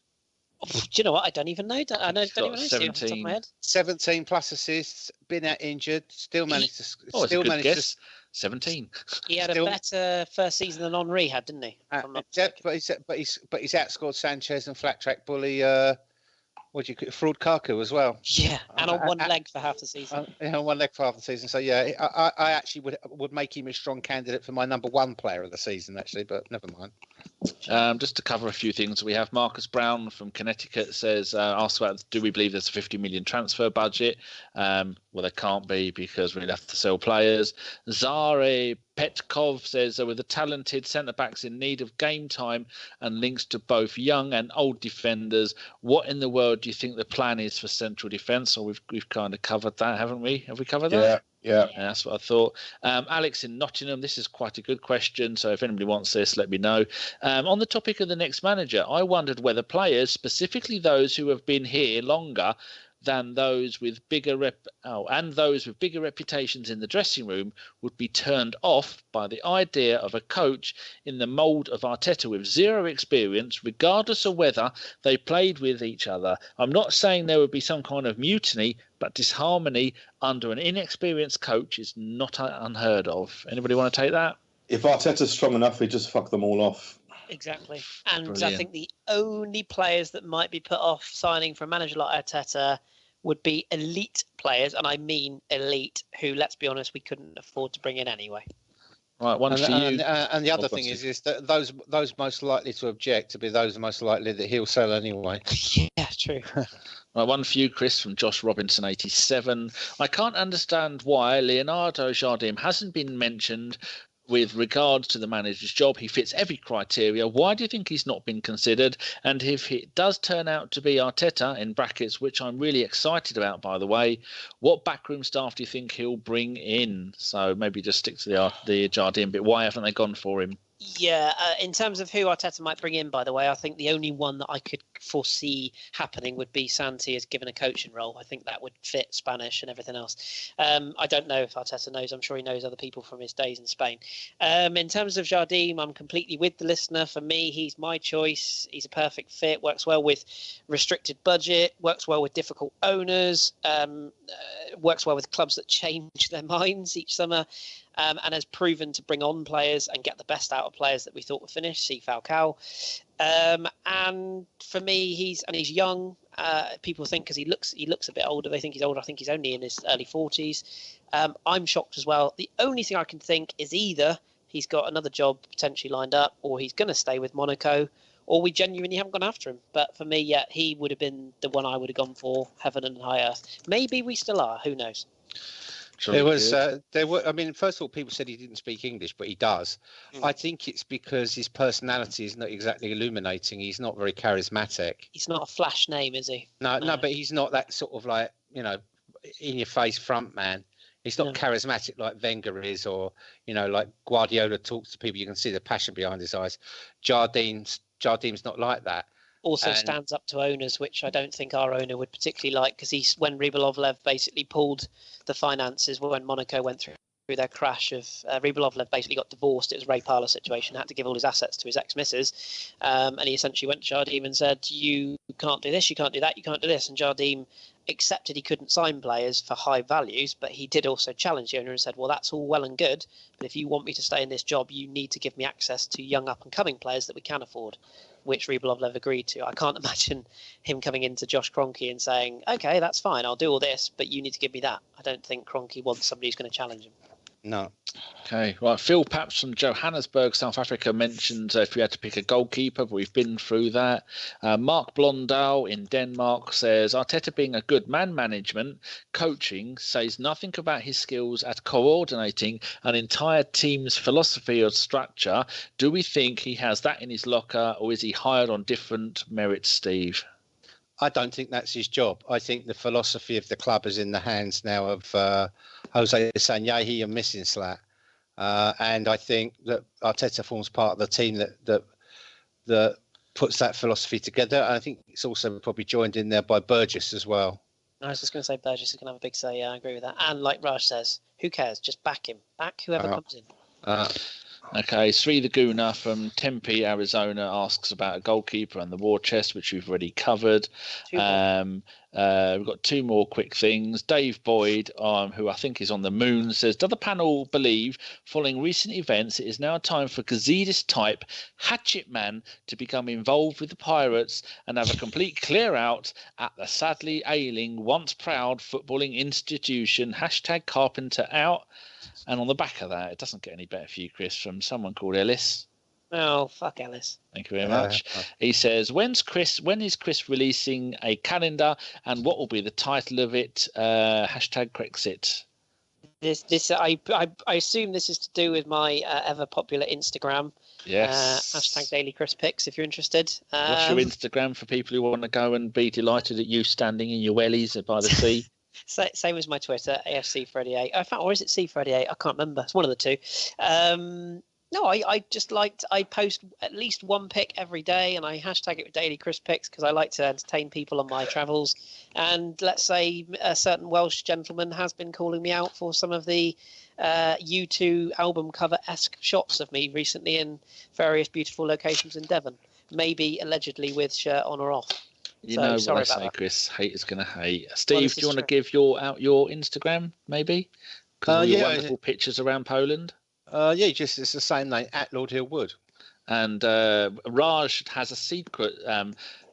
Do you know what? I don't even know. I don't even know. 17. Off the top of my head. 17 plus assists. Been out injured. Still managed to. Oh, still managed guess. 17. He had a better first season than Henri had, didn't he? But he's outscored Sanchez and flat track bully. What do you fraud Kaku as well? Yeah, and on one leg for half the season. On one leg for half the season. So yeah, I actually would make him a strong candidate for my number 1 player of the season, actually. But never mind. Just to cover a few things, we have Marcus Brown from Connecticut says, asks about, do we believe there's a 50 million transfer budget? Well, there can't be because we'd have to sell players. Zare Petkov says, with the talented centre-backs in need of game time and links to both young and old defenders, what in the world do you think the plan is for central defence? Or we've kind of covered that, haven't we? Have we covered that? Yeah, that's what I thought. Alex in Nottingham, this is quite a good question. So if anybody wants this, let me know. On the topic of the next manager, I wondered whether players, specifically those who have been here longer than those with bigger reputations in the dressing room, would be turned off by the idea of a coach in the mould of Arteta with zero experience, regardless of whether they played with each other. I'm not saying there would be some kind of mutiny, but disharmony under an inexperienced coach is not unheard of. Anybody want to take that? If Arteta's strong enough, he'd just fuck them all off. Exactly. And Brilliant. I think the only players that might be put off signing for a manager like Arteta would be elite players, and I mean elite, who, let's be honest, we couldn't afford to bring in anyway. Right, one for you. And the other thing is that those most likely to object to be those most likely that he'll sell anyway. Yeah, true. Right, one for you, Chris, from Josh Robinson, 87. I can't understand why Leonardo Jardim hasn't been mentioned with regards to the manager's job. He fits every criteria. Why do you think he's not been considered? And if it does turn out to be Arteta, in brackets, which I'm really excited about, by the way, what backroom staff do you think he'll bring in? So maybe just stick to the Jardim bit. Why haven't they gone for him? Yeah, in terms of who Arteta might bring in, by the way, I think the only one that I could foresee happening would be Santi as given a coaching role. I think that would fit Spanish and everything else. I don't know if Arteta knows. I'm sure he knows other people from his days in Spain. In terms of Jardim, I'm completely with the listener. For me, he's my choice. He's a perfect fit, works well with restricted budget, works well with difficult owners, works well with clubs that change their minds each summer. And has proven to bring on players and get the best out of players that we thought were finished. See Falcao. And for me, he's young. People think because he looks a bit older, they think he's older. I think he's only in his early 40s. I'm shocked as well. The only thing I can think is either he's got another job potentially lined up, or he's going to stay with Monaco, or we genuinely haven't gone after him. But for me, yeah, he would have been the one I would have gone for, heaven and high earth. Maybe we still are. Who knows? There were. I mean, first of all, people said he didn't speak English, but he does. I think it's because his personality is not exactly illuminating. He's not very charismatic. He's not a flash name, is he? No, but he's not that sort of like, in your face front man. He's not charismatic like Wenger is, or like Guardiola talks to people. You can see the passion behind his eyes. Jardim's not like that. Also stands up to owners, which I don't think our owner would particularly like, because when Rybolovlev basically pulled the finances when Monaco went through their crash of Rybolovlev basically got divorced. It was a Ray Parlour situation, had to give all his assets to his ex-missus, and he essentially went to Jardim and said, you can't do this, you can't do that, you can't do this. And Jardim accepted he couldn't sign players for high values, but he did also challenge the owner and said, well, that's all well and good, but if you want me to stay in this job, you need to give me access to young up-and-coming players that we can afford, which Rybolovlev agreed to. I can't imagine him coming into Josh Kroenke and saying, okay, that's fine, I'll do all this, but you need to give me that. I don't think Kroenke wants somebody who's going to challenge him. No. Okay, right. Phil Paps from Johannesburg, South Africa mentioned if we had to pick a goalkeeper, but we've been through that. Mark Blondal in Denmark says Arteta being a good man management, coaching, says nothing about his skills at coordinating an entire team's philosophy or structure. Do we think he has that in his locker, or is he hired on different merits, Steve? I don't think that's his job. I think the philosophy of the club is in the hands now of Jose Sanyehi and Missing-Slat. And I think that Arteta forms part of the team that puts that philosophy together. And I think it's also probably joined in there by Burgess as well. I was just going to say Burgess is going to have a big say. Yeah, I agree with that. And like Raj says, who cares? Just back him. Back whoever comes in. Okay, Sri the Guna from Tempe, Arizona asks about a goalkeeper and the war chest, which we've already covered. We've got two more quick things. Dave Boyd, who I think is on the moon, says, does the panel believe, following recent events, it is now time for Gazidis type Hatchet Man to become involved with the Pirates and have a complete clear out at the sadly ailing, once proud footballing institution, #Carpenter out? And on the back of that, it doesn't get any better for you, Chris, from someone called Ellis. Oh, fuck Ellis. Thank you very much. He says, when is Chris releasing a calendar and what will be the title of it? #Crexit. I assume this is to do with my ever popular Instagram. Yes. #Daily Chris Pics if you're interested. What's your Instagram for people who want to go and be delighted at you standing in your wellies by the sea? Same as my Twitter, AFC38. In fact, or is it C38? I can't remember. It's one of the two. No, I post at least one pic every day, and I hashtag it with Daily Chris Pics because I like to entertain people on my travels. And let's say a certain Welsh gentleman has been calling me out for some of the U2 album cover-esque shots of me recently in various beautiful locations in Devon, maybe allegedly with shirt on or off. You know what I say, Chris. Hate is going to hate. Steve, do you want to give out your Instagram, maybe? Because your wonderful pictures around Poland. It's the same name, @LordHillWood. And Raj has a secret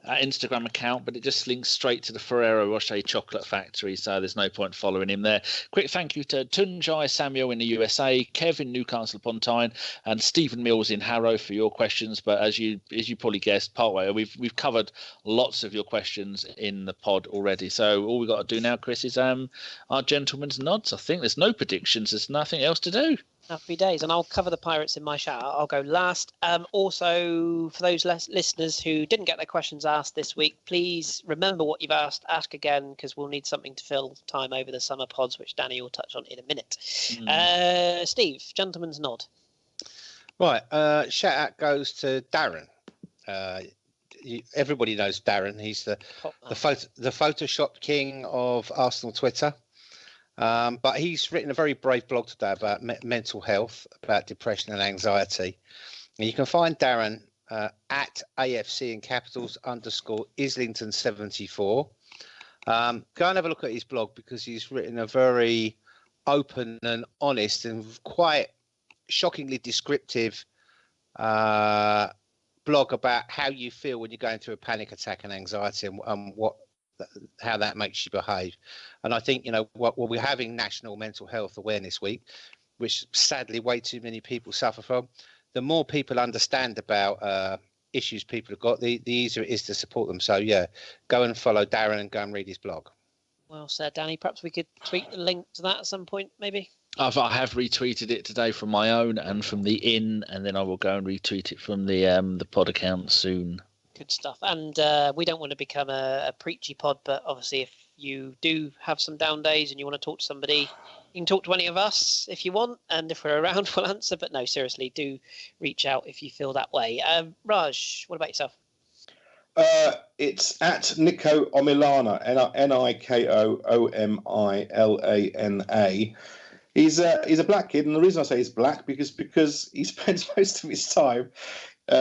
Instagram account, but it just links straight to the Ferrero Rocher chocolate factory, so there's no point following him there. Quick thank you to Tunjai Samuel in the USA, Kev in Newcastle upon Tyne, and Stephen Mills in Harrow for your questions. But as you probably guessed, partway we've covered lots of your questions in the pod already. So all we've got to do now, Chris, is our gentleman's nods. I think there's no predictions. There's nothing else to do. Happy days, and I'll cover the Pirates in my shout out. I'll go last. Also, for those listeners who didn't get their questions asked this week, please remember what you've asked, ask again, because we'll need something to fill time over the summer pods, which Danny will touch on in a minute. Steve, gentleman's nod. Right, shout out goes to Darren. Everybody knows Darren. He's the Photoshop king of Arsenal Twitter. But he's written a very brave blog today about mental health, about depression and anxiety. And you can find Darren at AFC in capitals _Islington74. Go and have a look at his blog because he's written a very open and honest and quite shockingly descriptive blog about how you feel when you're going through a panic attack and anxiety and how that makes you behave. And I think, we're having National Mental Health Awareness Week, which sadly way too many people suffer from. The more people understand about issues people have got, the easier it is to support them. So, go and follow Darren and go and read his blog. Well said, Danny. Perhaps we could tweet the link to that at some point, maybe? I have retweeted it today from my own and from the inn, and then I will go and retweet it from the pod account soon. Good stuff. And we don't want to become a preachy pod, but obviously if you do have some down days and you want to talk to somebody, you can talk to any of us if you want, and if we're around we'll answer. But no, seriously, do reach out if you feel that way. Raj, what about yourself? It's at Nico Omilana, NikoOmilana. He's a black kid, and the reason I say he's black because he spends most of his time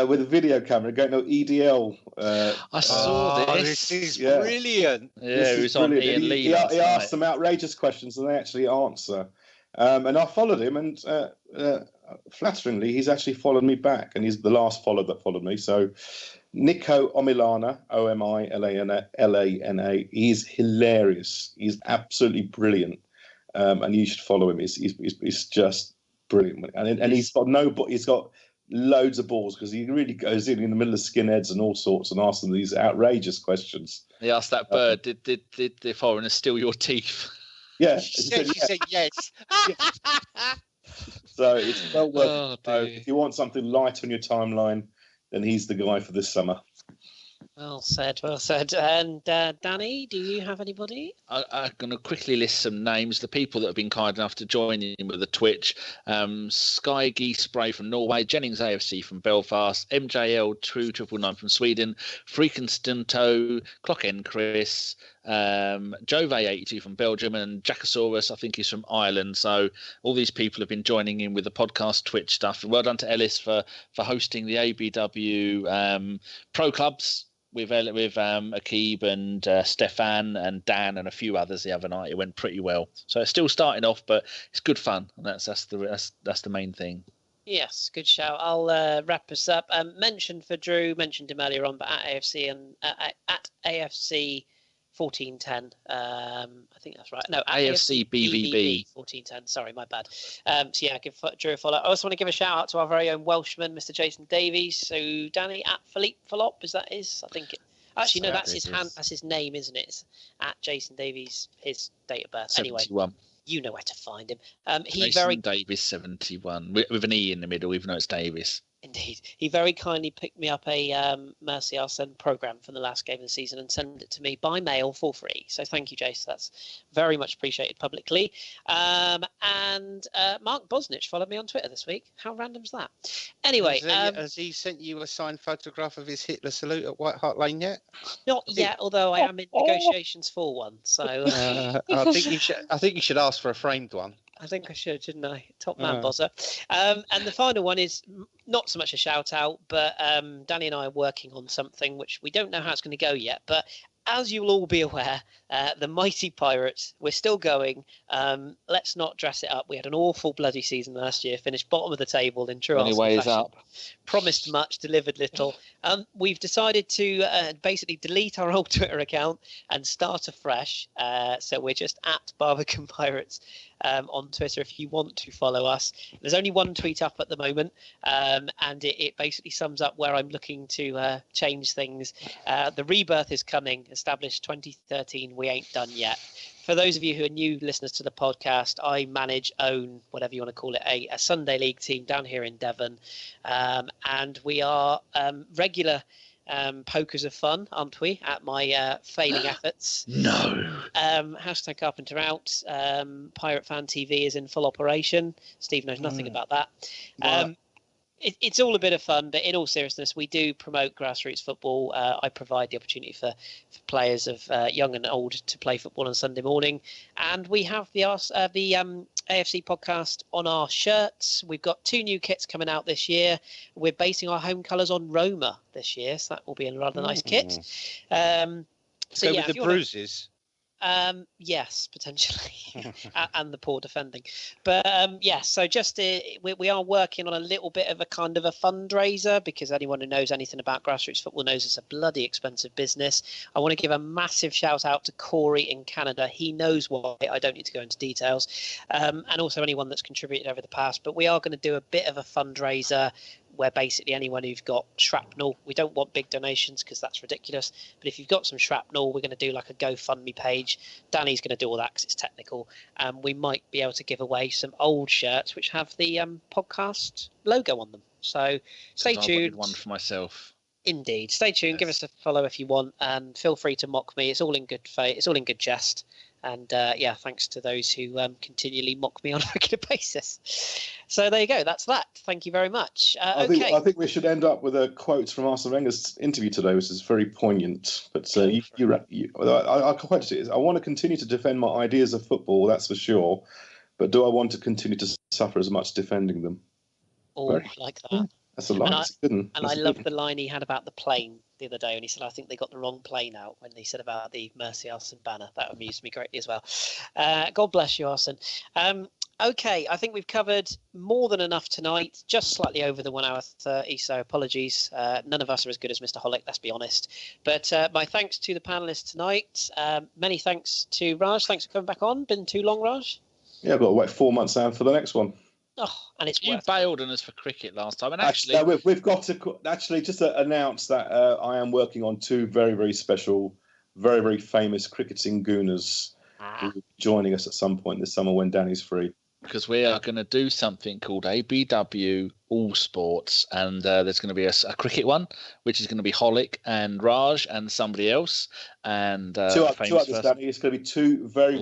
with a video camera going to EDL. I saw this. This is brilliant. Yeah, he was on Ian Lee. He asked some outrageous questions and they actually answer. And I followed him, and flatteringly, he's actually followed me back, and he's the last follower that followed me. So, Nico Omilana, Omilana. He's hilarious. He's absolutely brilliant, and you should follow him. He's just brilliant, and he's got loads of balls because he really goes in the middle of skinheads and all sorts and asks them these outrageous questions. He asked that bird, did the foreigner steal your teeth? Yeah. She said yes. So it's well worth it. If you want something light on your timeline, then he's the guy for this summer. Well said, well said. And Danny, do you have anybody? I'm going to quickly list some names. The people that have been kind enough to join in with the Twitch: Sky Geese Spray from Norway, Jennings AFC from Belfast, MJL 2999 from Sweden, Freakinstunto, Clock End Kris, Jove 82 from Belgium, and Jackosaurus, I think he's from Ireland. So all these people have been joining in with the podcast Twitch stuff. Well done to Ellis for hosting the ABW Pro Clubs with Akib and Stefan and Dan and a few others the other night. It went pretty well. So it's still starting off, but it's good fun, and that's the main thing. Yes, good shout. I'll wrap us up. Mentioned for Drew, mentioned him earlier on, but at AFC and at AFC 1410. I think that's right. No, AFC BVB 1410. Sorry, my bad. So yeah, give Drew a follow. I also want to give a shout out to our very own Welshman, Mr. Jason Davies. So Danny at Philippe Falop, is that his? I think. Actually, no, that's his hand. That's his name, isn't it? It's at Jason Davies, his date of birth. 71. Anyway, you know where to find him. Jason Davies 71 with an E in the middle, even though it's Davies. Indeed. He very kindly picked me up a Mercy Arsene programme from the last game of the season and sent it to me by mail for free. So thank you, Jace. That's very much appreciated publicly. And Mark Bosnich followed me on Twitter this week. How random's that? Anyway. Has he sent you a signed photograph of his Hitler salute at White Hart Lane yet? Not yet, although I am in negotiations for one. So I think you should ask for a framed one. I think I should, shouldn't I? Top man, bozzer. And the final one is not so much a shout out, but Danny and I are working on something which we don't know how it's going to go yet. But as you'll all be aware, the mighty Pirates, we're still going. Let's not dress it up. We had an awful bloody season last year, finished bottom of the table in true Arsenal fashion. Up. Promised much, delivered little. We've decided to basically delete our old Twitter account and start afresh. So we're just at Barbican Pirates on Twitter if you want to follow us. There's only one tweet up at the moment, and it basically sums up where I'm looking to change things. The rebirth is coming, established 2013. We ain't done yet. For those of you who are new listeners to the podcast, I own, whatever you want to call it, a Sunday League team down here in Devon. And we are regular pokers of fun, aren't we, at my failing efforts? No. Hashtag Carpenter out. Pirate Fan TV is in full operation. Steve knows nothing about that. It's all a bit of fun, but in all seriousness, we do promote grassroots football. I provide the opportunity for players of young and old to play football on Sunday morning. And we have the AFC podcast on our shirts. We've got 2 new kits coming out this year. We're basing our home colours on Roma this year, so that will be a rather nice kit. So with the bruises. Yes, potentially, and the poor defending, but yes. So just we are working on a little bit of a kind of a fundraiser, because anyone who knows anything about grassroots football knows it's a bloody expensive business. I want to give a massive shout out to Corey in Canada. He knows why. I don't need to go into details, and also anyone that's contributed over the past. But we are going to do a bit of a fundraiser where basically anyone who's got shrapnel, we don't want big donations because that's ridiculous, but if you've got some shrapnel, we're going to do like a GoFundMe page. Danny's going to do all that because it's technical. We might be able to give away some old shirts which have the podcast logo on them. So stay tuned. One for myself. Indeed. Stay tuned. Yes. Give us a follow if you want, and feel free to mock me. It's all in good faith. It's all in good jest. And yeah, thanks to those who continually mock me on a regular basis. So there you go. That's that. Thank you very much. I think we should end up with a quote from Arsene Wenger's interview today, which is very poignant. But I'll quote it. I want to continue to defend my ideas of football, that's for sure. But do I want to continue to suffer as much defending them? Oh, like that. That's a line. And I love the line he had about the plane the other day when he said, I think they got the wrong plane out, when he said about the Mercy Arsene banner. That amused me greatly as well. God bless you, Arsene. Okay, I think we've covered more than enough tonight, just slightly over the 1 hour 30, so apologies. None of us are as good as Mr. Hollick, let's be honest. But my thanks to the panellists tonight. Many thanks to Raj. Thanks for coming back on. Been too long, Raj? Yeah, I've got to wait 4 months now for the next one. Oh, and it's you bailed on us for cricket last time, and actually we've got to actually just announce that I am working on 2 very, very special, very, very famous cricketing gooners who will be joining us at some point this summer when Danny's free. because we are going to do something called ABW All Sports, and there's going to be a cricket one, which is going to be Holick and Raj and somebody else, and two others, Danny. It's going to be two very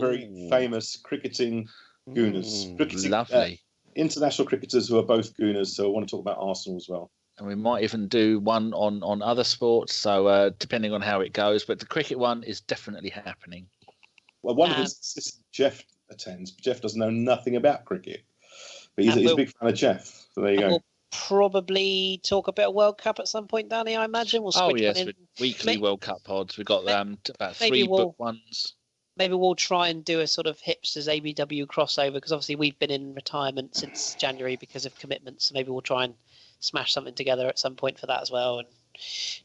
famous cricketing gooners. Lovely. International cricketers who are both gooners, so I want to talk about Arsenal as well. And we might even do one on other sports, so depending on how it goes. But the cricket one is definitely happening. Well, one of his assistants, Jeff, attends. But Jeff doesn't know nothing about cricket, but he's a big fan of Jeff. So there you go. We'll probably talk a bit of World Cup at some point, Danny. I imagine we'll. With weekly World Cup pods. We've got about 3 book ones. Maybe we'll try and do a sort of hipsters ABW crossover, because obviously we've been in retirement since January because of commitments. So maybe we'll try and smash something together at some point for that as well and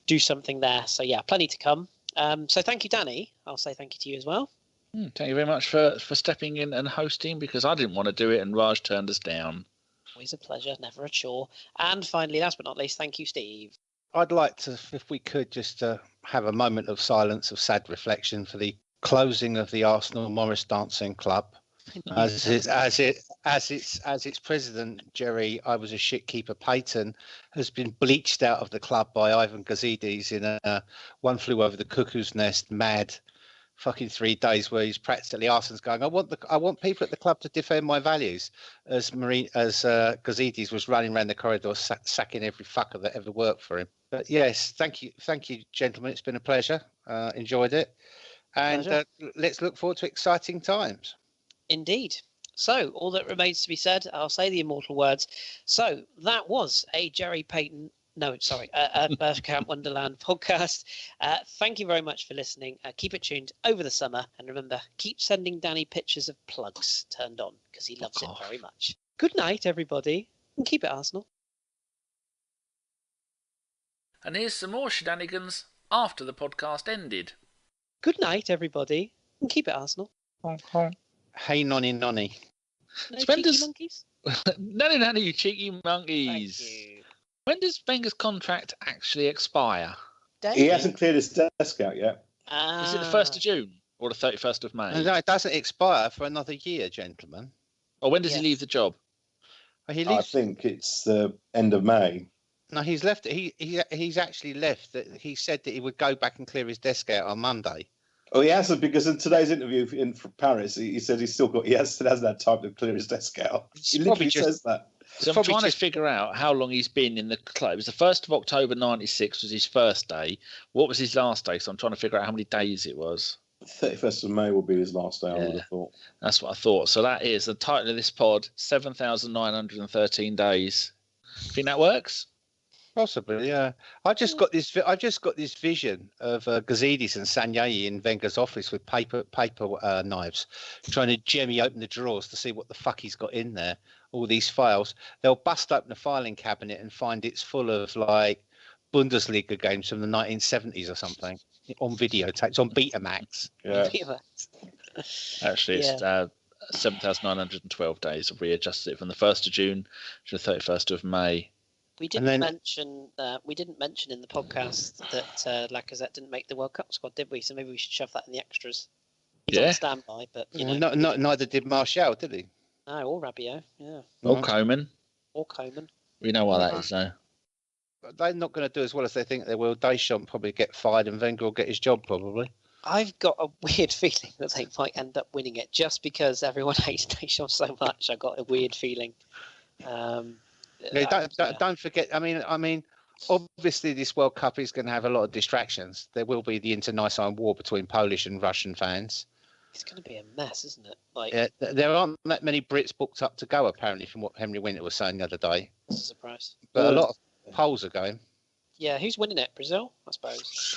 do something there. So yeah, plenty to come. So thank you, Danny. I'll say thank you to you as well. Thank you very much for stepping in and hosting, because I didn't want to do it and Raj turned us down. Always a pleasure, never a chore. And finally, last but not least, thank you, Steve. I'd like to, if we could, just have a moment of silence, of sad reflection for the closing of the Arsenal Morris Dancing Club. As its president, Jerry, I was a shit keeper, Payton, has been bleached out of the club by Ivan Gazidis in a One Flew Over the Cuckoo's Nest mad fucking 3 days, where he's practically Arsene's going, I want people at the club to defend my values, as Gazidis was running around the corridor sacking every fucker that ever worked for him. But yes, thank you, gentlemen. It's been a pleasure. Enjoyed it, and let's look forward to exciting times. Indeed. So all that remains to be said, I'll say the immortal words. So that was a Bergkamp Wonderland podcast. Thank you very much for listening. Keep it tuned over the summer, and remember, keep sending Danny pictures of plugs turned on, because he loves it very much. Good night, everybody, and keep it Arsenal. And here's some more shenanigans after the podcast ended. Good night, everybody, and keep it Arsenal. Hey, nonny. No cheeky monkeys? No, you cheeky monkeys. Thank you. When does Wenger's contract actually expire? He hasn't cleared his desk out yet. Is it the 1st of June or the 31st of May? No, it doesn't expire for another year, gentlemen. Or when does he leave the job? He leaves... I think it's the end of May. No, he's left. He's actually left. He said that he would go back and clear his desk out on Monday. Oh, he hasn't, because in today's interview in Paris, he said he still hasn't had time to clear his desk out. He literally says that. So I'm trying to figure out how long he's been in the club. It was the 1st of October 96 was his first day. What was his last day? So I'm trying to figure out how many days it was. 31st of May will be his last day, I would have thought. That's what I thought. So that is the title of this pod, 7,913 days. Think that works? Possibly, yeah. I just got this vision of Gazidis and Sanyayi in Wenger's office with paper knives, trying to jemmy open the drawers to see what the fuck he's got in there. All these files. They'll bust open the filing cabinet and find it's full of like Bundesliga games from the 1970s or something on videotapes, on Betamax. Yeah. Actually, it's 7,912 days. I've readjusted it from the 1st of June to the 31st of May. We didn't mention in the podcast that Lacazette didn't make the World Cup squad, did we? So maybe we should shove that in the extras. He's on standby, but neither did Martial, did he? No, or Rabiot, yeah. Or Coman. We know why that is, though. They're not going to do as well as they think they will. Deschamps probably get fired, and Wenger will get his job probably. I've got a weird feeling that they might end up winning it, just because everyone hates Deschamps so much. I got a weird feeling. Don't forget. I mean, obviously this World Cup is going to have a lot of distractions. There will be the internecine war between Polish and Russian fans. It's going to be a mess, isn't it? There aren't that many Brits booked up to go, apparently, from what Henry Winter was saying the other day. That's a surprise. But a lot of Poles are going. Yeah, who's winning it? Brazil, I suppose.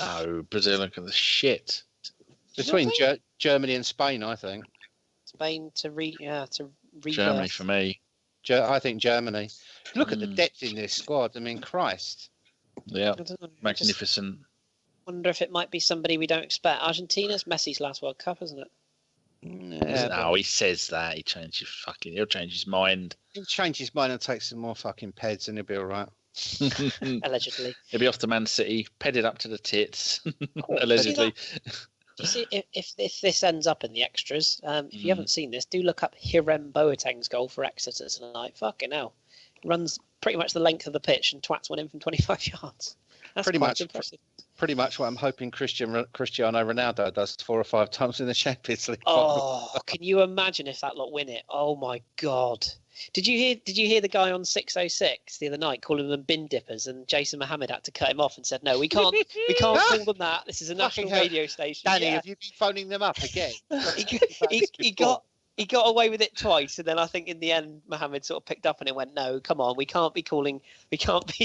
No, Brazil are going to shit. Between Germany and Spain, I think. Spain to rebirth. Germany for me. I think Germany. Look at the depth in this squad. I mean, Christ. Yeah, magnificent. Wonder if it might be somebody we don't expect. Argentina's Messi's last World Cup, isn't it? Yeah, no, he says that. He'll change his mind. He'll change his mind and take some more fucking peds and he'll be all right. Allegedly. He'll be off to Man City, pedded up to the tits. Allegedly. Do you see if this ends up in the extras? If you haven't seen this, do look up Hiram Boateng's goal for Exeter tonight. Fucking hell, runs pretty much the length of the pitch and twats one in from 25 yards. That's pretty quite much impressive. Pretty much what I'm hoping Cristiano Ronaldo does 4 or 5 times in the Champions League. Oh, can you imagine if that lot win it? Oh my God! Did you hear the guy on 606 the other night calling them bin dippers, and Jason Mohammed had to cut him off and said, "No, we can't call them that. This is a national radio station." Danny, have you been phoning them up again? He got away with it twice, and then I think in the end Mohammed sort of picked up on it and went, "No, come on, we can't be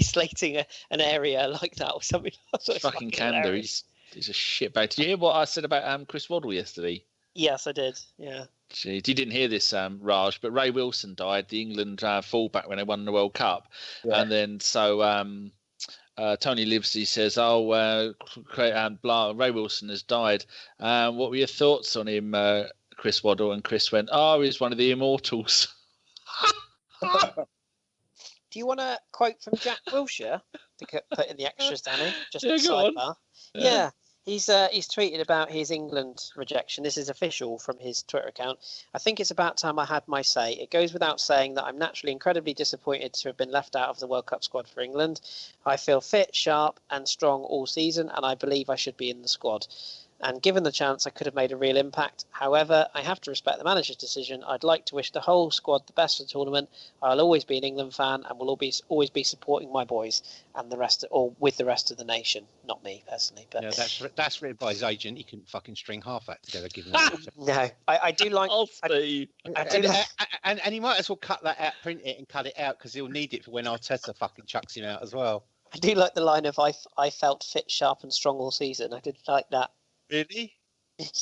slating an area like that or something." Fucking Candor, he's a shitbag. Did you hear what I said about Chris Waddle yesterday? Yes, I did. Yeah. Gee, you didn't hear this, Raj, but Ray Wilson died, the England fullback when they won the World Cup, and then Tony Livesey says, Ray Wilson has died. What were your thoughts on him, Chris Waddle? And Chris went, he's one of the immortals. Do you want a quote from Jack Wilshere to put in the extras, Danny? Just a go sidebar. Yeah. He's tweeted about his England rejection. This is official from his Twitter account. I think it's about time I had my say. It goes without saying that I'm naturally incredibly disappointed to have been left out of the World Cup squad for England. I feel fit, sharp and strong all season, and I believe I should be in the squad. And given the chance, I could have made a real impact. However, I have to respect the manager's decision. I'd like to wish the whole squad the best for the tournament. I'll always be an England fan and will always be supporting my boys and the rest, or with the rest of the nation. Not me personally, but yeah, that's written by his agent. He couldn't fucking string half that together. Given that. No, I do like. And he might as well cut that out, print it, and cut it out because he'll need it for when Arteta fucking chucks him out as well. I do like the line of I felt fit, sharp, and strong all season. I did like that. Really?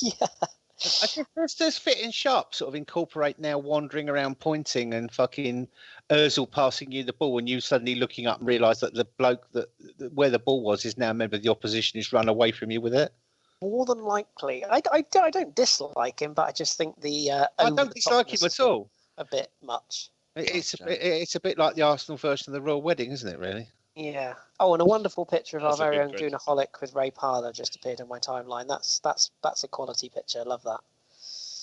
Yeah. I think does fit and sharp sort of incorporate now wandering around pointing and fucking Ozil passing you the ball and you suddenly looking up and realise that the bloke that where the ball was is now a member of the opposition who's run away from you with it? More than likely. I don't dislike him, but I just think I don't dislike him at all. A bit much. It's a bit like the Arsenal version of the Royal Wedding, isn't it, really? Yeah. Oh, and a wonderful picture of our very own Goonaholic with Ray Parlour just appeared on my timeline. That's a quality picture. I love that.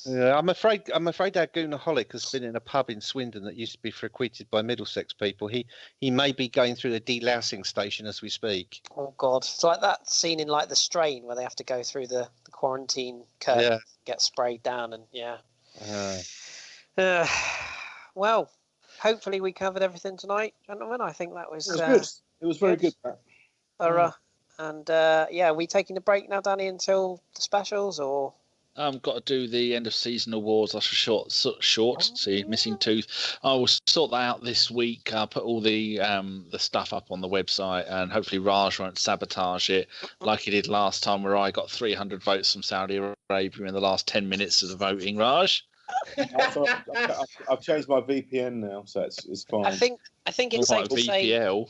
Yeah, I'm afraid our Goonaholic has been in a pub in Swindon that used to be frequented by Middlesex people. He may be going through the delousing station as we speak. Oh God, it's like that scene in like The Strain where they have to go through the quarantine curtain, get sprayed down, and well, hopefully we covered everything tonight, gentlemen. I think that was good. It was very good. Thorough. And are we taking a break now, Danny, until the specials, or? Got to do the end of season awards. That's short. See, missing tooth. I will sort that out this week. I'll put all the stuff up on the website, and hopefully Raj won't sabotage it like he did last time, where I got 300 votes from Saudi Arabia in the last 10 minutes of the voting. Raj. I've changed my VPN now, so it's fine. I think it's safe to say. VPL.